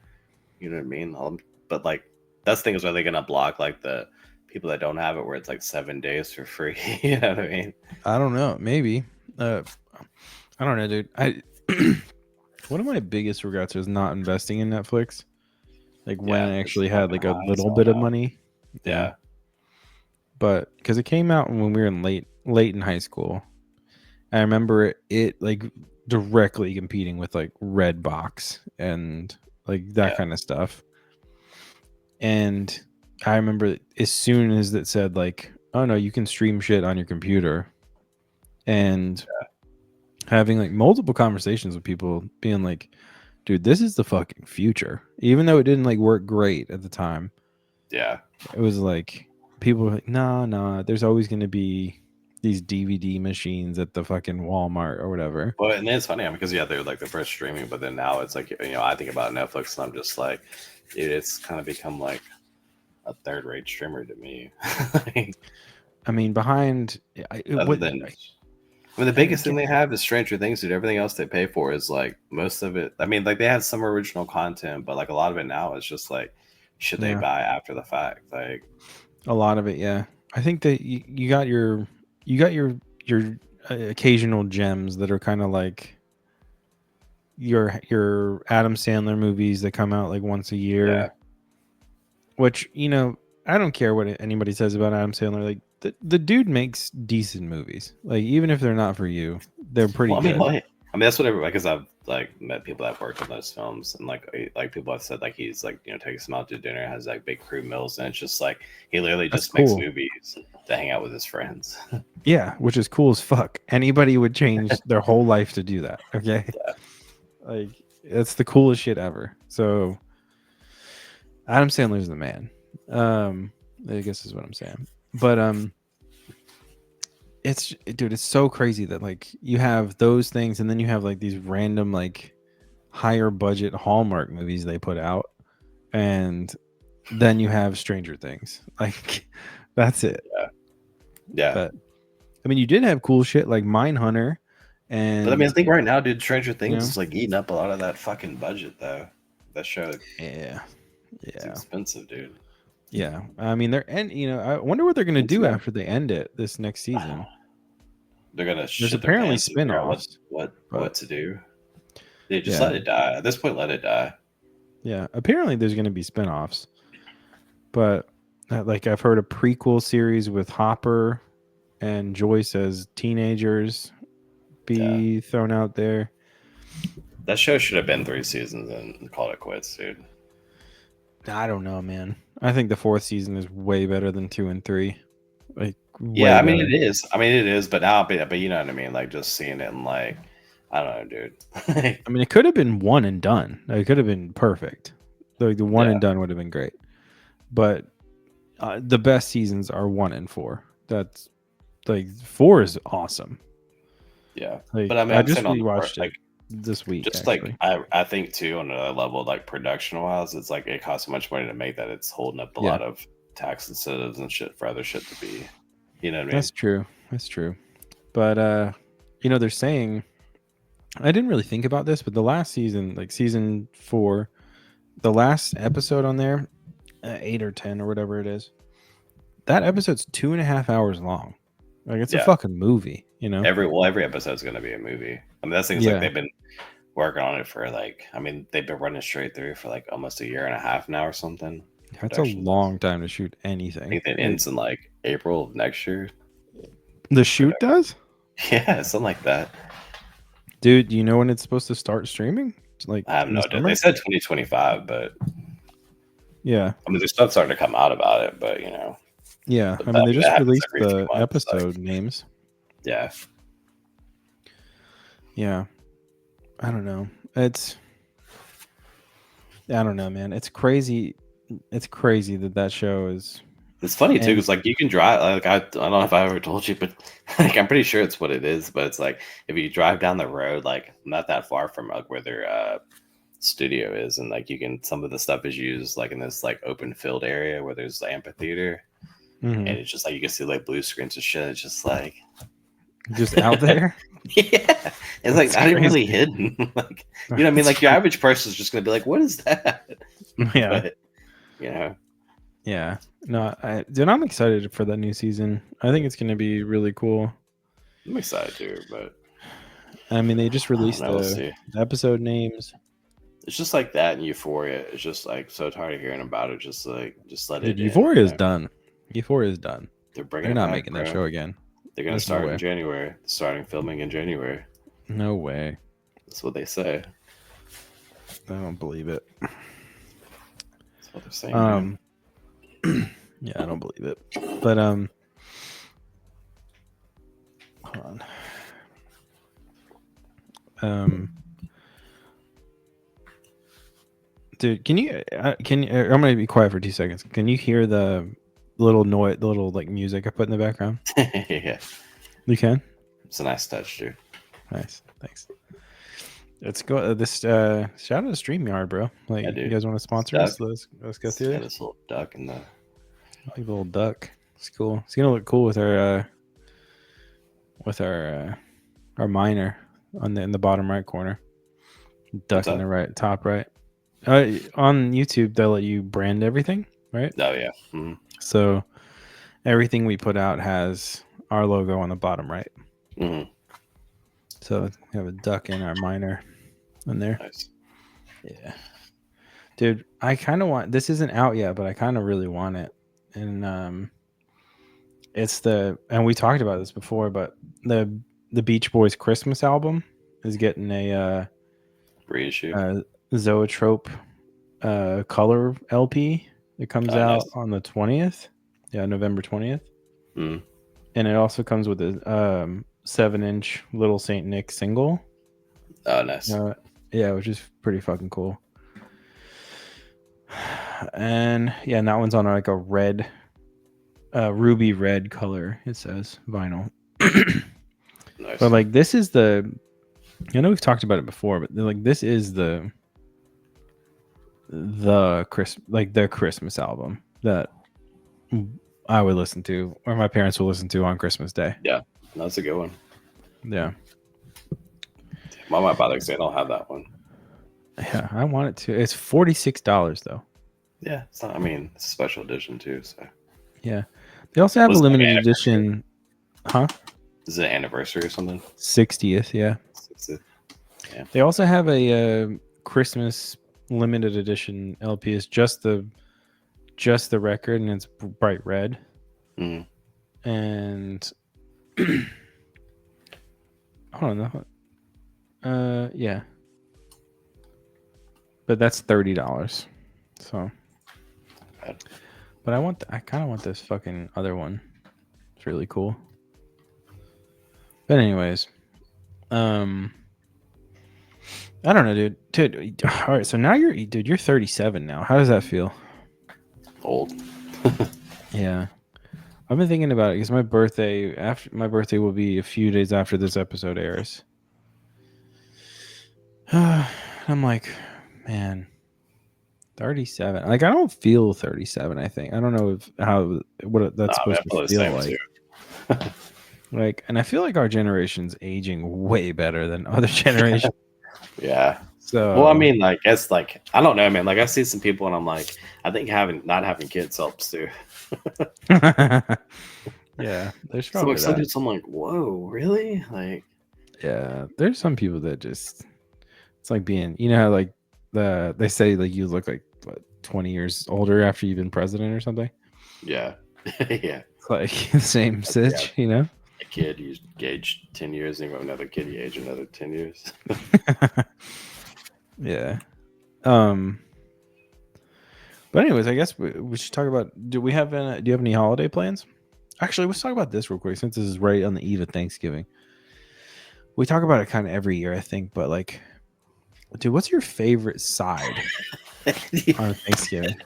you know what I mean? But like, that's the thing is, are they gonna block like the people that don't have it, where it's like 7 days for free? You know what I mean? I don't know. Maybe. I don't know, dude. One of my biggest regrets was not investing in Netflix. Like when I actually had like a little bit of money. Yeah. But because it came out when we were in late in high school, I remember it like directly competing with like Redbox and like that kind of stuff. And I remember as soon as it said like, oh no, you can stream shit on your computer, and having like multiple conversations with people being like, dude, this is the fucking future. Even though it didn't like work great at the time. Yeah. It was like people were like, nah, there's always going to be these DVD machines at the fucking Walmart or whatever. Well, and it's funny because they're like the first streaming, but then now it's like, I think about Netflix and I'm just like, dude, it's kind of become like a third-rate streamer to me. I mean, behind the biggest thing they have is Stranger Things, dude. Everything else they pay for is like most of it. I mean, like they have some original content, but like a lot of it now is just like shit they buy after the fact. Like a lot of it, yeah. I think that you got your occasional gems that are kind of like your Adam Sandler movies that come out like once a year. Yeah. Which, I don't care what anybody says about Adam Sandler. Like the dude makes decent movies. Like even if they're not for you, they're pretty good. I mean, that's what everybody, because I've like met people that worked on those films, and like people have said like he's like takes them out to dinner, has like big crew meals, and it's just like he literally just makes movies to hang out with his friends. Yeah, which is cool as fuck. Anybody would change their whole life to do that. Okay, like it's the coolest shit ever. So Adam Sandler's the man. I guess is what I'm saying. But it's so crazy that like you have those things, and then you have like these random like higher budget Hallmark movies they put out, and then you have Stranger Things. Like that's it. Yeah. But I mean, you did have cool shit like Mindhunter, and but I mean, I think right now, dude, Stranger Things is like eating up a lot of that fucking budget though. That show. Yeah. It's expensive, dude. Yeah, I mean, I wonder what they're gonna do after they end it this next season. They're gonna. There's apparently spin-offs. What to do? They just let it die. At this point, let it die. Yeah, apparently there's gonna be spin-offs, but like I've heard a prequel series with Hopper and Joyce as teenagers be thrown out there. That show should have been 3 seasons and called it quits, dude. I don't know, man. I think the 4th season is way better than 2 and 3. Like, I mean it is. But now, but you know what I mean. Like just seeing it and like, I don't know, dude. I mean, it could have been one and done. It could have been perfect. Like the one and done would have been great. But the best seasons are 1 and 4. That's like 4 is awesome. Yeah, like, but I mean, I just rewatched it this week. Just actually. Like I think too, on another level, like production wise, it's like it costs so much money to make that it's holding up a lot of tax incentives and shit for other shit to be. You know what I mean? That's true. But they're saying, I didn't really think about this, but the last season, like season 4, the last episode on there, 8 or 10 or whatever it is, that episode's 2.5 hours long. Like it's a fucking movie, Every episode's gonna be a movie. I mean, that's things like they've been working on it for like, I mean, they've been running straight through for like almost 1.5 years now or something. That's a long time to shoot anything. I think it ends in like April of next year. The shoot does? Yeah, something like that. Dude, do you know when it's supposed to start streaming? Like I have no idea. They said 2025, but yeah. I mean, there's stuff starting to come out about it, but yeah. I mean, they just released the episode names. Yeah. Yeah. I don't know. I don't know, man. It's crazy. It's crazy that show is. It's funny too, because like you can drive. Like I don't know if I ever told you, but like I'm pretty sure it's what it is. But it's like if you drive down the road, like not that far from like where their studio is, and like some of the stuff is used like in this like open field area where there's the amphitheater, and it's just like you can see like blue screens and shit. It's just like just out there. Yeah, it's like not even really hidden. Like, you know what I mean? Like your average person is just gonna be like, "What is that?" Yeah, but, yeah. No, dude, I'm excited for that new season. I think it's gonna be really cool. I'm excited too, but I mean, they just released the episode names. It's just like that in Euphoria. It's just like so tired of hearing about it. Just let it. Euphoria is done. Euphoria is done. They're not back, making that show again. They're gonna start in January. Starting filming in January. No way. That's what they say. I don't believe it. That's what they're saying. Yeah, I don't believe it. But hold on. Dude, can you? I'm gonna be quiet for 2 seconds. Can you hear the little noise, the little like music I put in the background? Yeah, you can. It's a nice touch, dude. Nice, thanks. Let's go. This shout out to StreamYard, bro. Like, you guys want to sponsor us? Let's go through it. This little duck in the like a little duck. It's cool. It's gonna look cool with our miner in the bottom right corner. Duck in the right top right. On YouTube, they'll let you brand everything, right? Oh yeah. Mm-hmm. So everything we put out has our logo on the bottom right. Mm-hmm. So we have a duck in our miner in there. Nice. Yeah, dude, I kind of want. This isn't out yet, but I kind of really want it. And and we talked about this before, but the Beach Boys Christmas album is getting a reissue. Zoetrope color LP. It comes out on the 20th. Yeah, November 20th. Mm. And it also comes with a 7-inch Little Saint Nick single. Oh, nice. Yeah, which is pretty fucking cool. And yeah, and that one's on like a red, ruby red color. It says vinyl. Nice. But like this is I know we've talked about it before, but like this is the Christmas album that I would listen to, or my parents will listen to on Christmas Day. Yeah, that's a good one. Yeah. Mom might buy that because they don't have that one. Yeah, I want it to. It's $46 though. Yeah, it's not. I mean, it's a special edition too. So. Yeah, they also have a limited edition. Huh? Is it an anniversary or something? 60th, yeah. 60th. Yeah. They also have a Christmas limited edition LP. It's just the record, and it's bright red. Mm. And I don't know. Yeah. But that's $30. So. But I kind of want this fucking other one. It's really cool. But anyways, I don't know, dude. All right, so now you're 37 now. How does that feel? Old. Yeah, I've been thinking about it because my birthday will be a few days after this episode airs. I'm like, man, 37. Like, I don't feel 37. I think I don't know what that's supposed to feel like. Like, and I feel like our generation's aging way better than other generations. Yeah. So, well, I mean, like, it's like, I don't know, man. Like, I see some people and I'm like, I think not having kids helps too. Yeah. There's probably some dudes, I'm like, whoa, really? Like, yeah, there's some people that just, it's like being, you know how like they say like you look like 20 years older after you've been president or something. Yeah. Yeah. It's like the same sitch, you know? A kid, you age 10 years, and you have another kid, you age another 10 years. Yeah. But anyways, I guess we should talk about, do you have any holiday plans? Actually, let's talk about this real quick since this is right on the eve of Thanksgiving. We talk about it kind of every year, I think, but like, dude, what's your favorite side on Thanksgiving?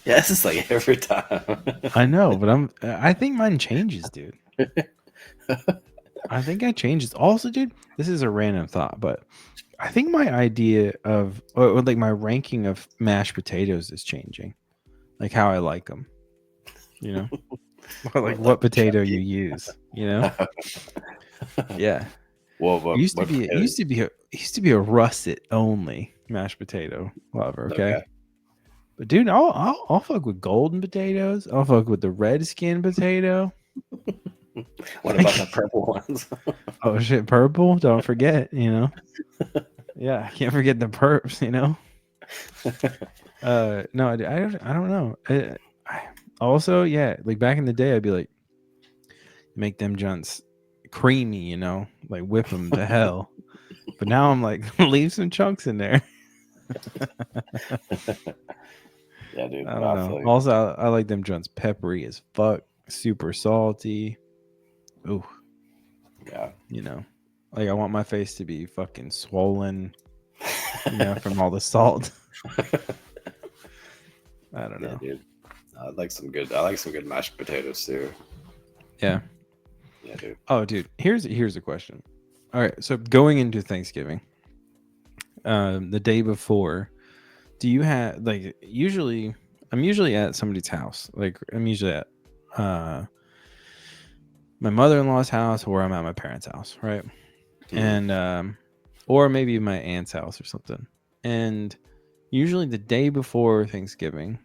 Yeah, this is like every time. I know, but I think mine changes, dude. I think I changes. Also, dude, this is a random thought, but I think my idea of, or like my ranking of mashed potatoes is changing, like how I like them. You know, or like what potato you use, you know? Yeah. Well, It used to be a russet only mashed potato lover, okay? But dude, I'll fuck with golden potatoes. I'll fuck with the red skin potato. What about the purple ones? Oh shit, purple! Don't forget, you know. Yeah, can't forget the perps, you know. No, I don't know. Also, yeah, like back in the day, I'd be like, make them junts creamy, you know, like whip them to hell. But now I'm like, leave some chunks in there. Yeah, dude. I don't know. Also, I like them junts peppery as fuck, super salty. Ooh, yeah. You know, like I want my face to be fucking swollen, you know, from all the salt. I don't know. Yeah, dude. I like some good mashed potatoes too. Yeah. Yeah, dude. Oh, dude. Here's a question. All right, so going into Thanksgiving, the day before, do you have like I'm usually at somebody's house. Like I'm usually at my mother-in-law's house or I'm at my parents' house, right? Mm-hmm. And or maybe my aunt's house or something. And usually the day before Thanksgiving,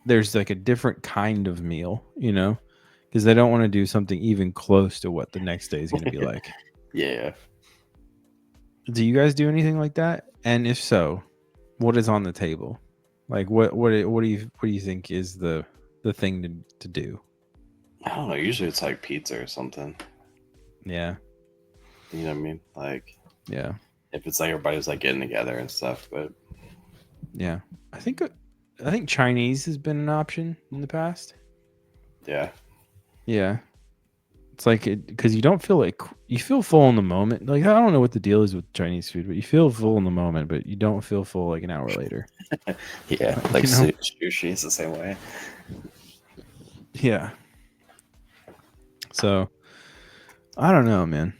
there's like a different kind of meal, you know, because they don't want to do something even close to what the next day is going to be like. Yeah. Do you guys do anything like that? And if so, what is on the table? Like what do you think is the thing to do? I don't know. Usually it's like pizza or something. Yeah. You know what I mean? Like, yeah. If it's like everybody's like getting together and stuff, but yeah, I think Chinese has been an option in the past. Yeah. Yeah. It's like because you don't feel like you feel full in the moment. Like I don't know what the deal is with Chinese food, but you feel full in the moment, but you don't feel full like an hour later. Yeah, like sushi is the same way. Yeah. So I don't know, man.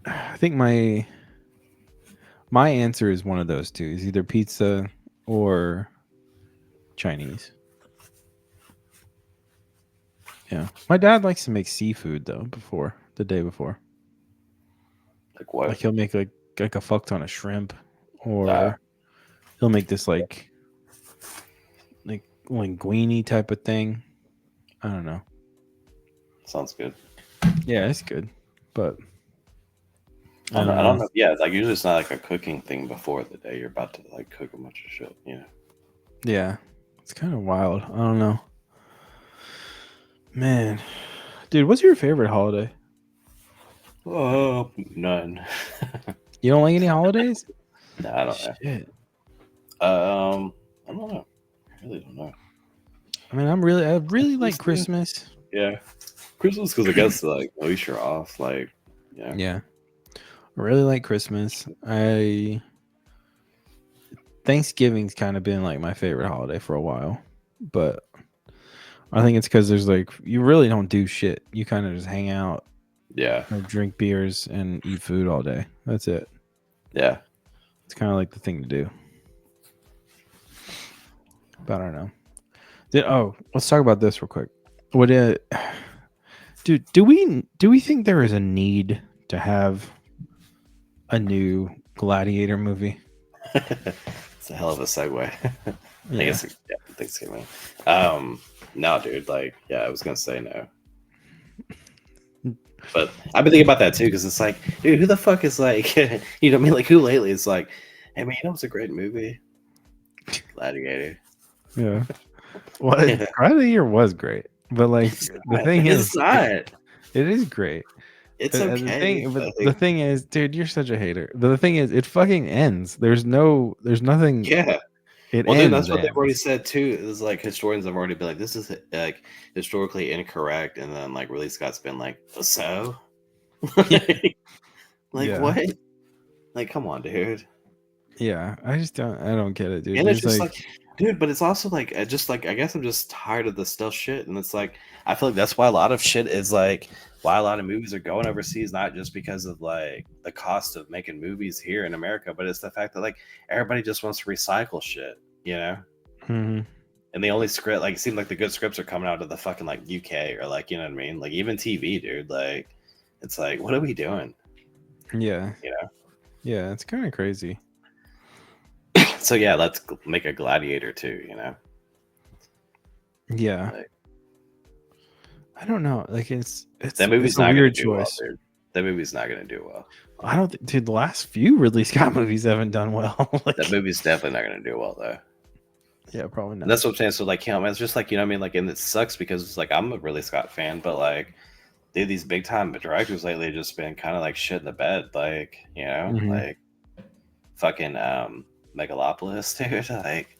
I think my answer is one of those two. Is either pizza or Chinese. Yeah. My dad likes to make seafood though the day before. Like what? Like he'll make like a fuck ton of shrimp, or he'll make this like linguine type of thing. I don't know. Sounds good. Yeah, it's good, but I don't know. Yeah, like usually it's not like a cooking thing before the day you're about to like cook a bunch of shit. You know. Yeah, it's kind of wild. I don't know, man. Dude, what's your favorite holiday? Oh, none. You don't like any holidays? No, I don't know. Shit. I don't know. I really don't know. I mean, I really like Christmas. Yeah, Christmas because I guess like at least you're off. Like, yeah. Yeah. I really like Christmas. Thanksgiving's kind of been like my favorite holiday for a while, but I think it's because there's like you really don't do shit. You kind of just hang out, drink beers and eat food all day. That's it. Yeah, it's kind of like the thing to do. But I don't know. Let's talk about this real quick. Do we think there is a need to have a new Gladiator movie? It's a hell of a segue. Yeah. I guess Thanksgiving. No, dude. Like, yeah, I was gonna say no, but I've been thinking about that too because it's like, dude, who the fuck is like, you know what I mean? Like, who lately is like, hey man, you know what's a great movie? Gladiator. Yeah. Well, Gladiator was great, but like the thing is, it is great. It's okay. The thing is, dude, you're such a hater. But the thing is, it fucking ends. There's nothing. Yeah. Dude, that's what they've already said too. Is like historians have already been like, this is like historically incorrect, and then like Ridley Scott's been like, so, what? Like, come on, dude. Yeah, I don't get it, dude. And it's just like, dude, but it's also like, I guess I'm just tired of the stealth shit, and it's like, I feel like that's why a lot of shit is like, why a lot of movies are going overseas, not just because of like the cost of making movies here in America, but it's the fact that like everybody just wants to recycle shit, you know? Mm-hmm. And the only script, like, it seemed like the good scripts are coming out of the fucking like UK or like, you know what I mean? Like even TV, dude. Like, it's like, what are we doing? Yeah. You know? Yeah, it's kind of crazy. So yeah, let's make a Gladiator too. You know? Yeah. Like, I don't know. Like it's that movie's it's a not weird gonna do choice. well, dude. That movie's not gonna do well. I don't think, dude. The last few Ridley Scott movies haven't done well. Like, that movie's definitely not gonna do well though. Yeah, probably not. And that's what I'm saying. So like, you know, man, it's just like, you know what I mean? Like, and it sucks because it's like I'm a Ridley Scott fan, but like, dude, these big time directors lately have just been kind of like shit in the bed, like, you know, like fucking Megalopolis, dude. Like,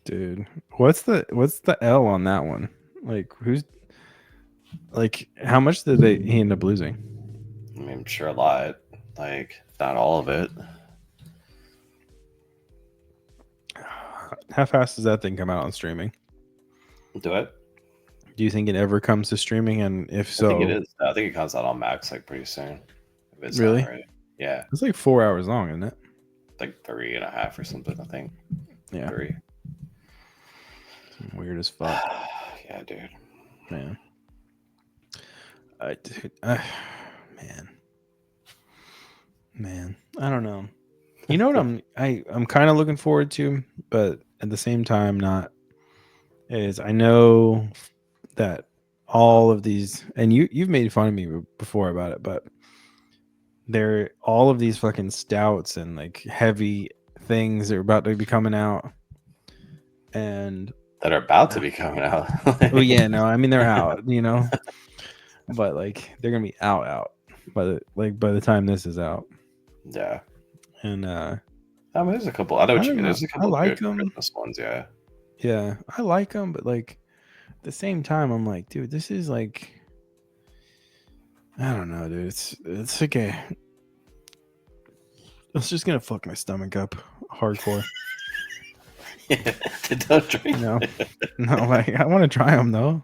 dude, what's the L on that one? Like, who's like, how much did he end up losing? I mean, I'm sure a lot, like not all of it. How fast does that thing come out on streaming? Do it? Do you think it ever comes to streaming? And if so, I think it is. I think it comes out on Max like pretty soon. If it's really? Not already. Yeah. It's like 4 hours long, isn't it? Like 3.5 or something, I think. Yeah. 3. Weird as fuck. Yeah, dude. Man. Man. I don't know. You know what I'm kind of looking forward to, but at the same time not, is I know that all of these, and you've made fun of me before about it, but they're all of these fucking stouts and like heavy things are about to be coming out, and that are about to be coming out. Oh yeah, no, I mean they're out, you know, but like they're gonna be out by the time this is out. Yeah. And I mean, there's a couple. I know what you mean. There's a couple. I like them. Christmas ones, yeah. Yeah, I like them, but like at the same time, I'm like, dude, this is like, I don't know, dude. It's like it's just gonna fuck my stomach up hardcore. Yeah, don't drink. No, like I want to try them though.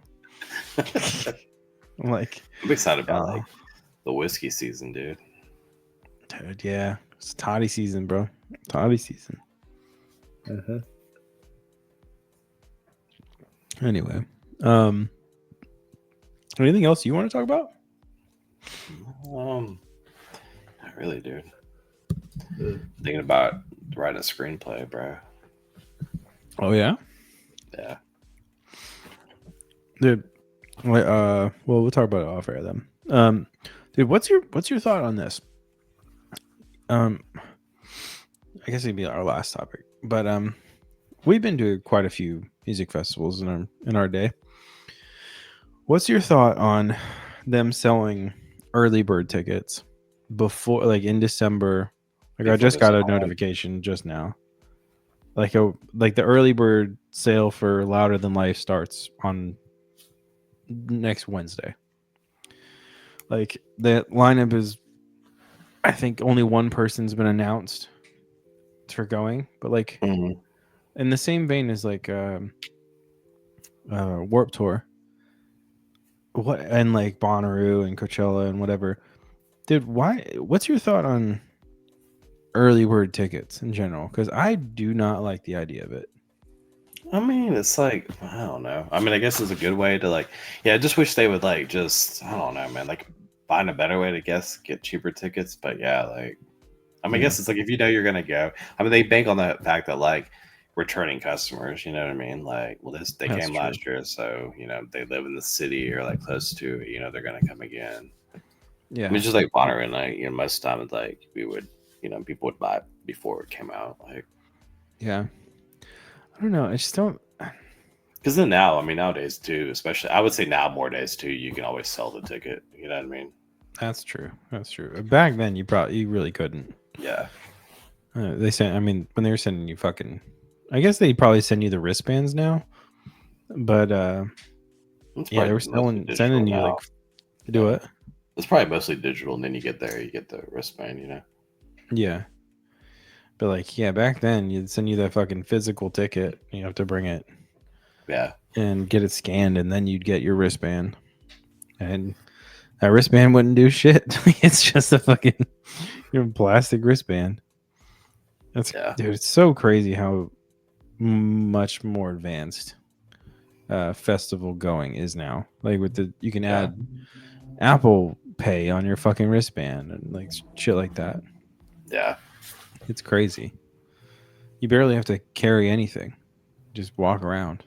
I'm excited about the whiskey season, dude. Dude, yeah, it's toddy season, bro. Toddy season. Anyway, anything else you want to talk about? Not really, dude. Thinking about writing a screenplay, bro. Oh yeah. Yeah. Dude. Well, we'll talk about it off air then. Dude, what's your thought on this? I guess it'd be our last topic, but we've been to quite a few music festivals in our day. What's your thought on them selling early bird tickets before, like in December? Like I just got a notification just now. Like the early bird sale for Louder Than Life starts on next Wednesday. Like the lineup is, I think only one person's been announced for going, but like in the same vein as like Warped Tour, what, and like Bonnaroo and Coachella and whatever. Dude, what's your thought on early bird tickets in general? Because I do not like the idea of it. I mean, it's like, I don't know. I mean, I guess it's a good way to like, yeah, I just wish they would like just, I don't know, man, like find a better way to get cheaper tickets. But yeah, like, I mean, I guess it's like if you know you're gonna go. I mean, they bank on the fact that like returning customers, you know what I mean? Like, well, they came last year, so you know they live in the city or like close to it. You know, they're gonna come again. Yeah, I mean, just like Bonnaroo and like, you know, most times like we would, you know, people would buy before it came out. Like, yeah, I don't know. I just don't. Because then now, I mean, nowadays too, especially, I would say now more days too, you can always sell the ticket. You know what I mean? That's true. That's true. Back then, you really couldn't. Yeah. They sent. I mean, when they were sending you fucking, I guess they probably send you the wristbands now. But yeah, they were sending you like, do it. It's probably mostly digital, and then you get there, you get the wristband. You know. Yeah. But like, yeah, back then you'd send you that fucking physical ticket. You have to bring it. Yeah. And get it scanned, and then you'd get your wristband. And that wristband wouldn't do shit. It's just a fucking plastic wristband. Dude, it's so crazy how much more advanced festival going is now. Like with you can add Apple Pay on your fucking wristband and like shit like that. Yeah, it's crazy. You barely have to carry anything; just walk around.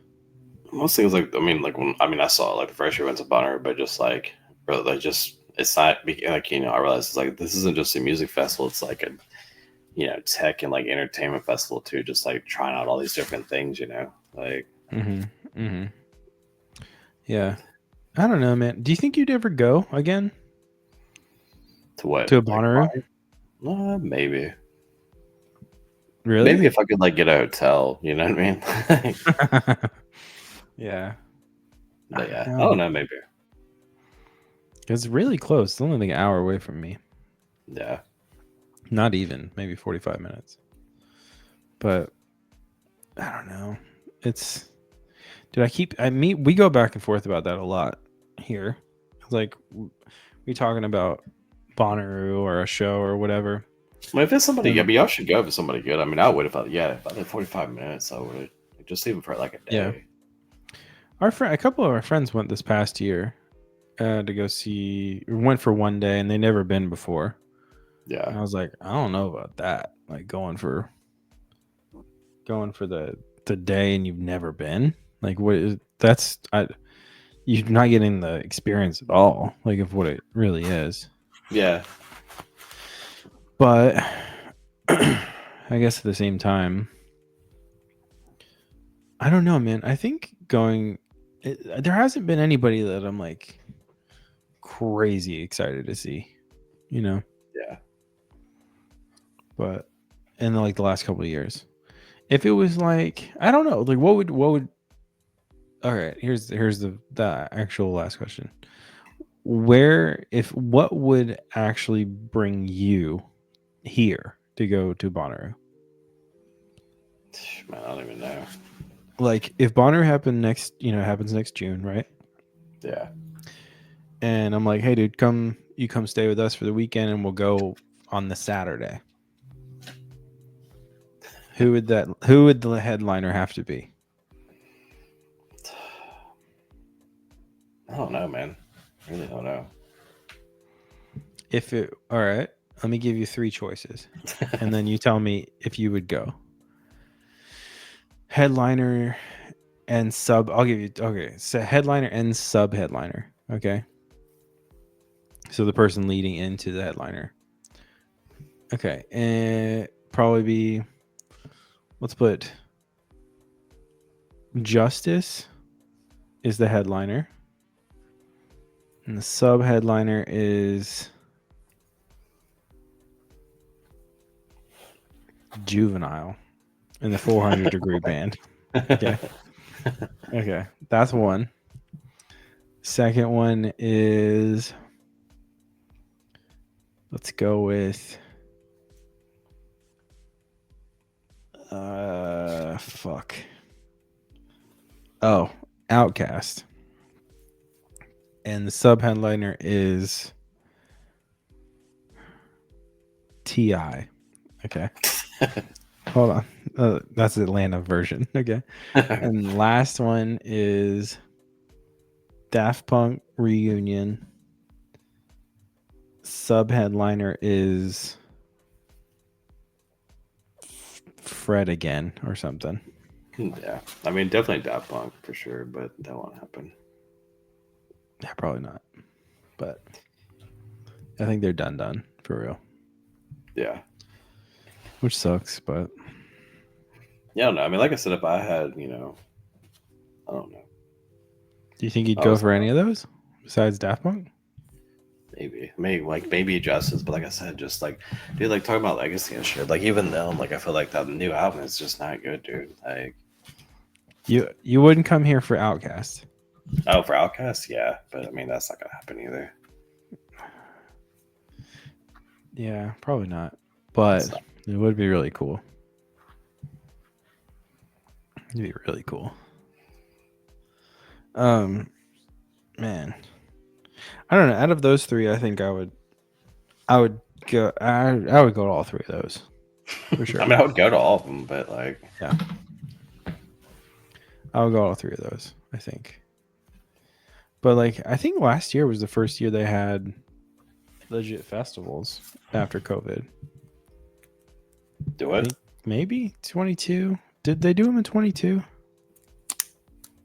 Most things like I saw like the first year went to Bonner, but just like really just it's not like I realized it's like this isn't just a music festival; it's like a tech and like entertainment festival too. Just like trying out all these different things, like. Yeah, I don't know, man. Do you think you'd ever go again? To what? To a Bonnaroo? Maybe. Really? Maybe if I could like get a hotel, you know what I mean? Yeah. But yeah, I don't know, maybe. It's really close. It's only like an hour away from me. Yeah. Not even, maybe 45 minutes. But I don't know. It's we go back and forth about that a lot here. Like we talking about Bonnaroo or a show or whatever. Well, if it's somebody, y'all should go if it's somebody good. I mean, I would if I had 45 minutes, I would just even for like a day. Yeah. A couple of our friends went this past year to go see. Went for one day, and they never been before. Yeah. And I was like, I don't know about that. Like going for the day, and you've never been. Like what is that's you're not getting the experience at all. Like of what it really is. Yeah. But I guess at the same time, I don't know, man. I think there hasn't been anybody that I'm like crazy excited to see, Yeah. But in like the last couple of years, if it was like, I don't know, like what would all right, here's the actual last question. What would actually bring you here to go to Bonnaroo? Man, I don't even know. Like if Bonnaroo happens next June, right? Yeah. And I'm like, hey dude, come stay with us for the weekend and we'll go on the Saturday. Who would the headliner have to be? I don't know, man. I really don't know. All right, let me give you 3 choices and then you tell me if you would go. Headliner and sub. I'll give you, okay, so headliner and sub headliner. Okay. So the person leading into the headliner. Okay. And probably be, let's put Justice is the headliner. And the sub headliner is Juvenile in the 400 degree band. Okay. Okay. That's one. Second one is, let's go with fuck. Oh, Outcast. And the sub headliner is T.I. Okay. Hold on. That's the Atlanta version. Okay. And last one is Daft Punk Reunion. Sub headliner is Fred again or something. Yeah. I mean, definitely Daft Punk for sure, but that won't happen. Yeah, probably not. But I think they're done for real. Yeah. Which sucks, but yeah, no. I mean, like I said, if I had, I don't know. Do you think you'd go for any of those besides Daft Punk? Maybe Justice, but like I said, just like, dude, like talking about legacy and shit. Like even them, like I feel like that new album is just not good, dude. Like you wouldn't come here for Outkast. Oh, for Outkast, yeah, but I mean that's not gonna happen either. Yeah, probably not. But it would be really cool. It'd be really cool. Man, I don't know. Out of those 3, I think I would go. I would go to all 3 of those for sure. I mean, I would go to all of them, but like, yeah, I would go to all 3 of those. I think. But like, I think last year was the first year they had legit festivals after COVID. Do what? Maybe 22. Did they do them in 22?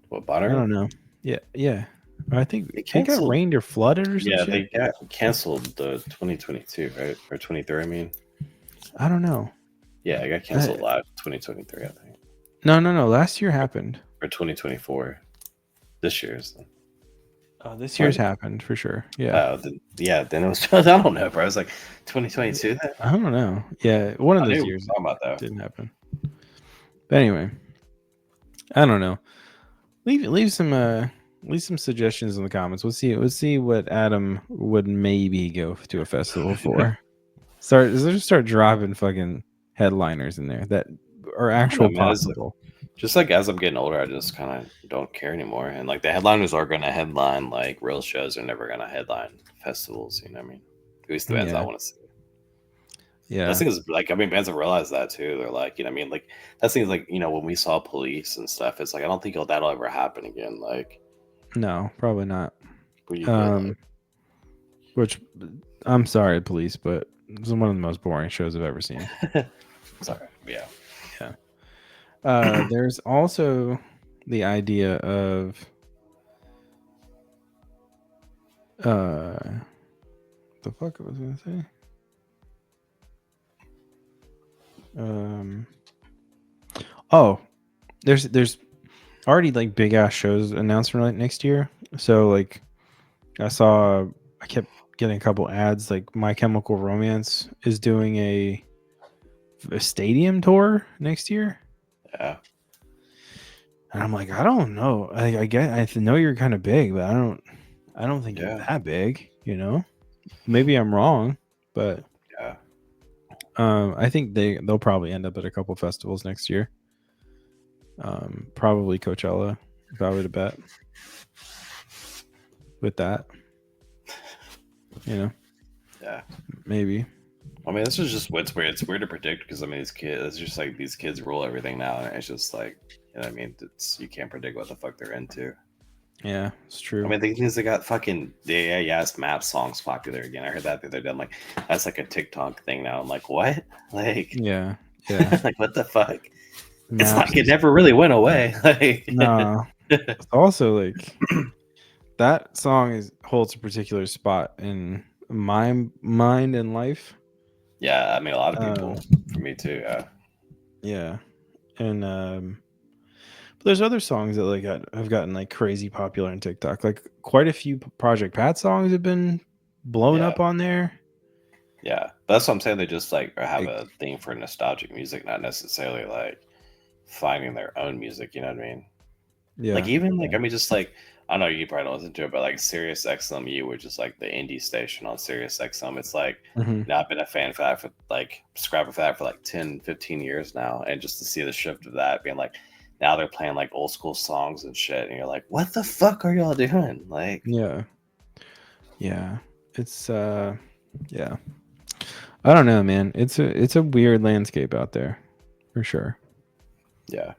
What, Bonner? I don't know. Yeah. I think it got rained or flooded or something. Yeah, they got canceled the 2022, right? Or 23, I mean. I don't know. Yeah, it got canceled live 2023, I think. No. Last year happened. Or 2024. This year's. This year's happened for sure. Yeah. Then it was. I don't know, bro. I was like 2022. I don't know. Yeah, one of those years didn't happen. But anyway, I don't know. Leave some suggestions in the comments. We'll see what Adam would maybe go to a festival for. Start dropping fucking headliners in there that are actual possible. Just like as I'm getting older, I just kind of don't care anymore. And like the headliners are going to headline like real shows. They're never going to headline festivals. You know what I mean? At least the bands I want to see. Yeah. I think it's like, I mean, bands have realized that too. They're like, you know what I mean? Like that seems like, you know, when we saw Police and stuff, it's like, I don't think that'll ever happen again. Like, no, probably not. Which I'm sorry, Police, but it's one of the most boring shows I've ever seen. Sorry. Yeah. There's also the idea of the fuck was I gonna say? There's already like big ass shows announced for like next year. So like I kept getting a couple ads. Like My Chemical Romance is doing a stadium tour next year. Yeah. And I'm like, I don't know. I know you're kind of big, but I don't think you're that big, you know? Maybe I'm wrong, but yeah. I think they'll probably end up at a couple festivals next year. Probably Coachella, if I were to bet. With that. You know? Yeah. Maybe. I mean, this is just what's weird. It's weird to predict because I mean, it's just like these kids rule everything now, and it's just like, you know what I mean? You can't predict what the fuck they're into. Yeah, it's true. I mean, they got fucking Map songs popular again. I heard that the other day. I'm like, that's like a TikTok thing now. I'm like, what? Like, yeah. Like, what the fuck? It's like it never really went away. Like, no. It's also like that song holds a particular spot in my mind and life. Yeah, I mean, a lot of people. For me too. Yeah, and but there's other songs that like have gotten like crazy popular on TikTok. Like quite a few Project Pat songs have been blown up on there. Yeah, that's what I'm saying. They just like have a thing for nostalgic music, not necessarily like finding their own music. You know what I mean? Yeah. Like even like I mean, just like I know you probably don't listen to it, but like Sirius XMU, which is like the indie station on Sirius XM, it's like now I've been a fan for that subscriber for that for like 10, 15 years now, and just to see the shift of that being like. Now they're playing like old school songs and shit, and you're like, "What the fuck are y'all doing?" Like, yeah, it's yeah. I don't know, man. It's a weird landscape out there, for sure. Yeah,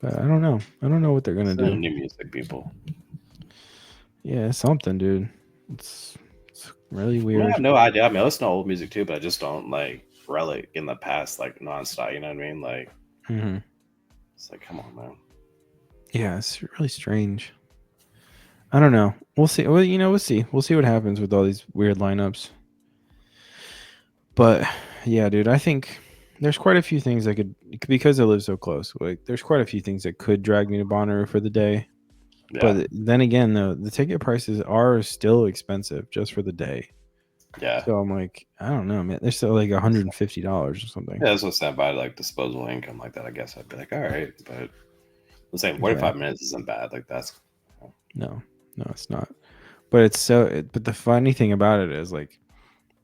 but I don't know. I don't know what they're gonna do. New music, people. Yeah, something, dude. It's really weird. I have no idea. I mean, I listen to old music too, but I just don't like relic in the past like nonstop. You know what I mean? Like. It's like, come on, man. Yeah, it's really strange. I don't know. We'll see. Well, we'll see. We'll see what happens with all these weird lineups. But yeah, dude, I think there's quite a few things because I live so close. Like, there's quite a few things that could drag me to Bonnaroo for the day. Yeah. But then again, though, the ticket prices are still expensive just for the day. Yeah. So I'm like, I don't know, man. They're still like $150 or something. Yeah, that's what's by like disposable income like that. I guess I'd be like, all right, but I'm saying 45 minutes isn't bad. Like that's no, it's not. But but the funny thing about it is like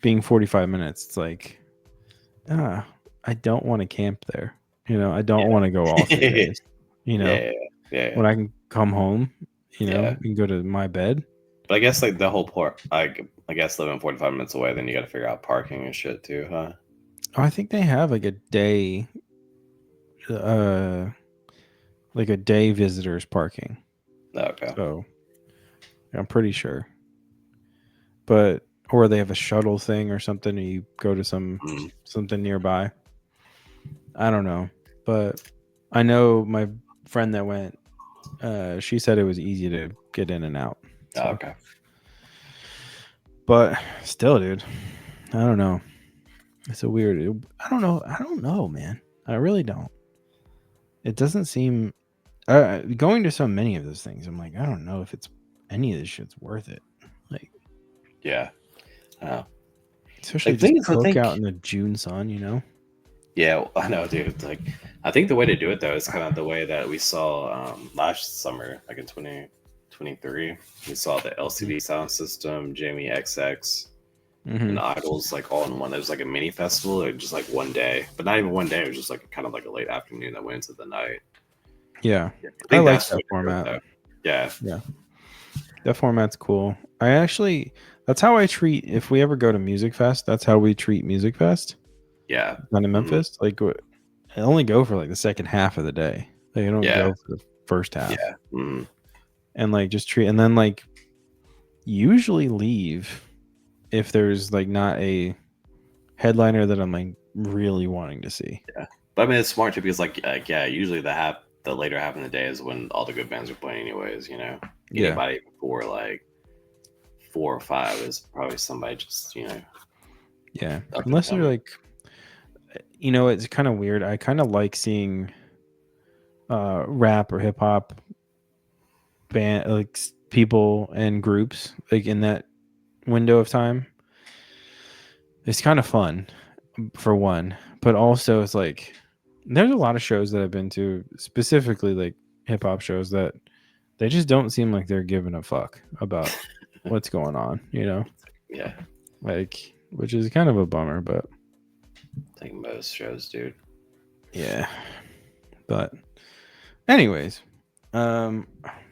being 45 minutes. It's like, I don't want to camp there. I don't want to go all 3 days. Yeah. When I can come home, and go to my bed. But I guess like the whole part, I guess living 45 minutes away, then you got to figure out parking and shit too, huh? Oh, I think they have like a day, visitors parking. Okay. So I'm pretty sure. But or they have a shuttle thing or something, and you go to something nearby. I don't know, but I know my friend that went. She said it was easy to get in and out. So. Okay. But still, dude, I don't know. It's a weird. I don't know. I don't know, man. I really don't. It doesn't seem. Going to so many of those things, I'm like, I don't know if it's any of this shit's worth it. Like, yeah, especially just cook out in the June sun, you know. Yeah, I know, dude. Like, I think the way to do it though is kind of the way that we saw last summer, like in 2023. We saw the LCD sound system, Jamie XX, and Idols like all in one. It was like a mini festival, or just like one day, but not even one day. It was just like kind of like a late afternoon that went into the night. Yeah, I like that format. Yeah, that format's cool. That's how I treat. If we ever go to Music Fest, that's how we treat Music Fest. Yeah, down in Memphis, like I only go for like the second half of the day. Like I don't go for the first half. Yeah, and like just treat, and then like usually leave if there's like not a headliner that I'm like really wanting to see. Yeah, but I mean it's smart too because like usually the later half of the day is when all the good bands are playing anyways. You know, anybody before like 4 or 5 is probably somebody just Yeah, unless they're like. It's kind of weird. I kind of like seeing rap or hip hop band like people and groups like in that window of time. It's kind of fun for one, but also it's like there's a lot of shows that I've been to, specifically like hip hop shows, that they just don't seem like they're giving a fuck about what's going on, Yeah. Like, which is kind of a bummer, but I think most shows, dude. Yeah. But anyways, I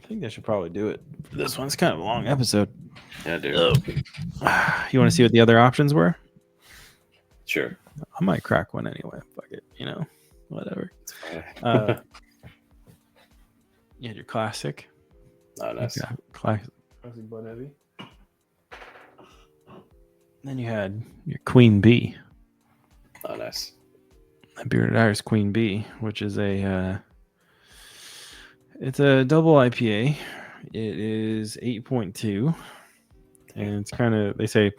think that should probably do it for this one. It's kind of a long episode. Yeah, dude. You want to see what the other options were? Sure. I might crack one anyway. Fuck it. Whatever. You had your classic. Oh, nice. Classic Bud Heavy. Then you had your Queen Bee. Oh, nice. Bearded Iris Queen Bee, which is it's a double IPA. It is 8.2, and it's kind of, they say,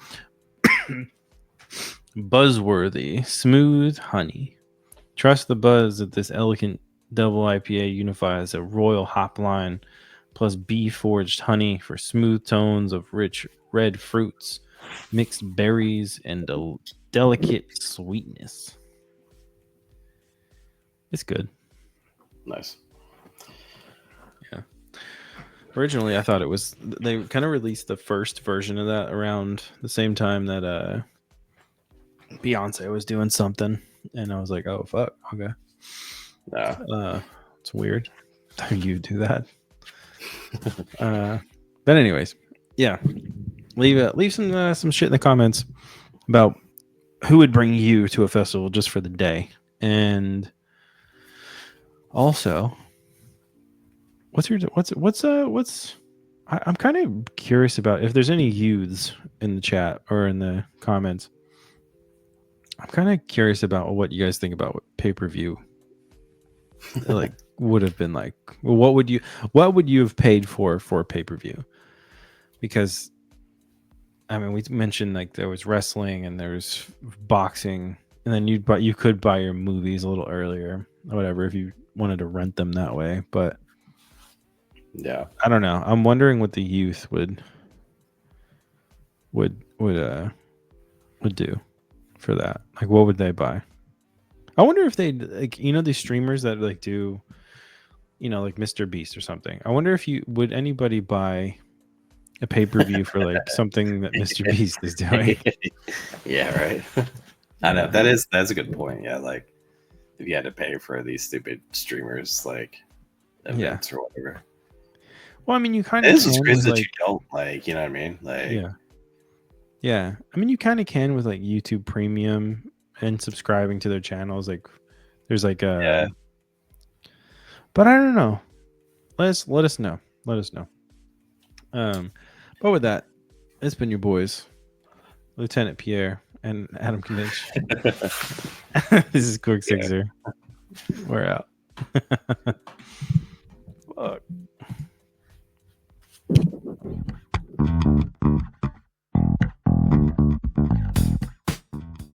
buzzworthy, smooth honey. Trust the buzz that this elegant double IPA unifies a royal hop line plus bee forged honey for smooth tones of rich red fruits, mixed berries, and delicate sweetness. It's good. Nice. Yeah. Originally, I thought it was, they kind of released the first version of that around the same time that Beyonce was doing something, and I was like, oh fuck, okay. Yeah. It's weird how you do that. But anyways, yeah. Leave some shit in the comments about who would bring you to a festival just for the day, and also, I'm kind of curious about if there's any youths in the chat or in the comments. I'm kind of curious about what you guys think about what pay-per-view like would have been like. What would you have paid for pay-per-view? Because I mean, we mentioned like there was wrestling and there's boxing, and then you could buy your movies a little earlier, or whatever, if you wanted to rent them that way. But yeah, I don't know. I'm wondering what the youth would do for that. Like, what would they buy? I wonder if they like, these streamers that like do, like Mr. Beast or something. I wonder if anybody buy a pay-per-view for like something that Mr. Beast is doing. Yeah, right. I know that's a good point. Yeah, like if you had to pay for these stupid streamers like events or whatever. Well, I mean, you kind of it's crazy that you don't like, you know what I mean? Like, yeah. I mean, you kind of can with like YouTube Premium and subscribing to their channels. Like, there's like but I don't know. Let us know. Let us know. But with that, it's been your boys, Lieutenant Pierre and Adam Kinich. This is Quick Sixer. We're out. Fuck.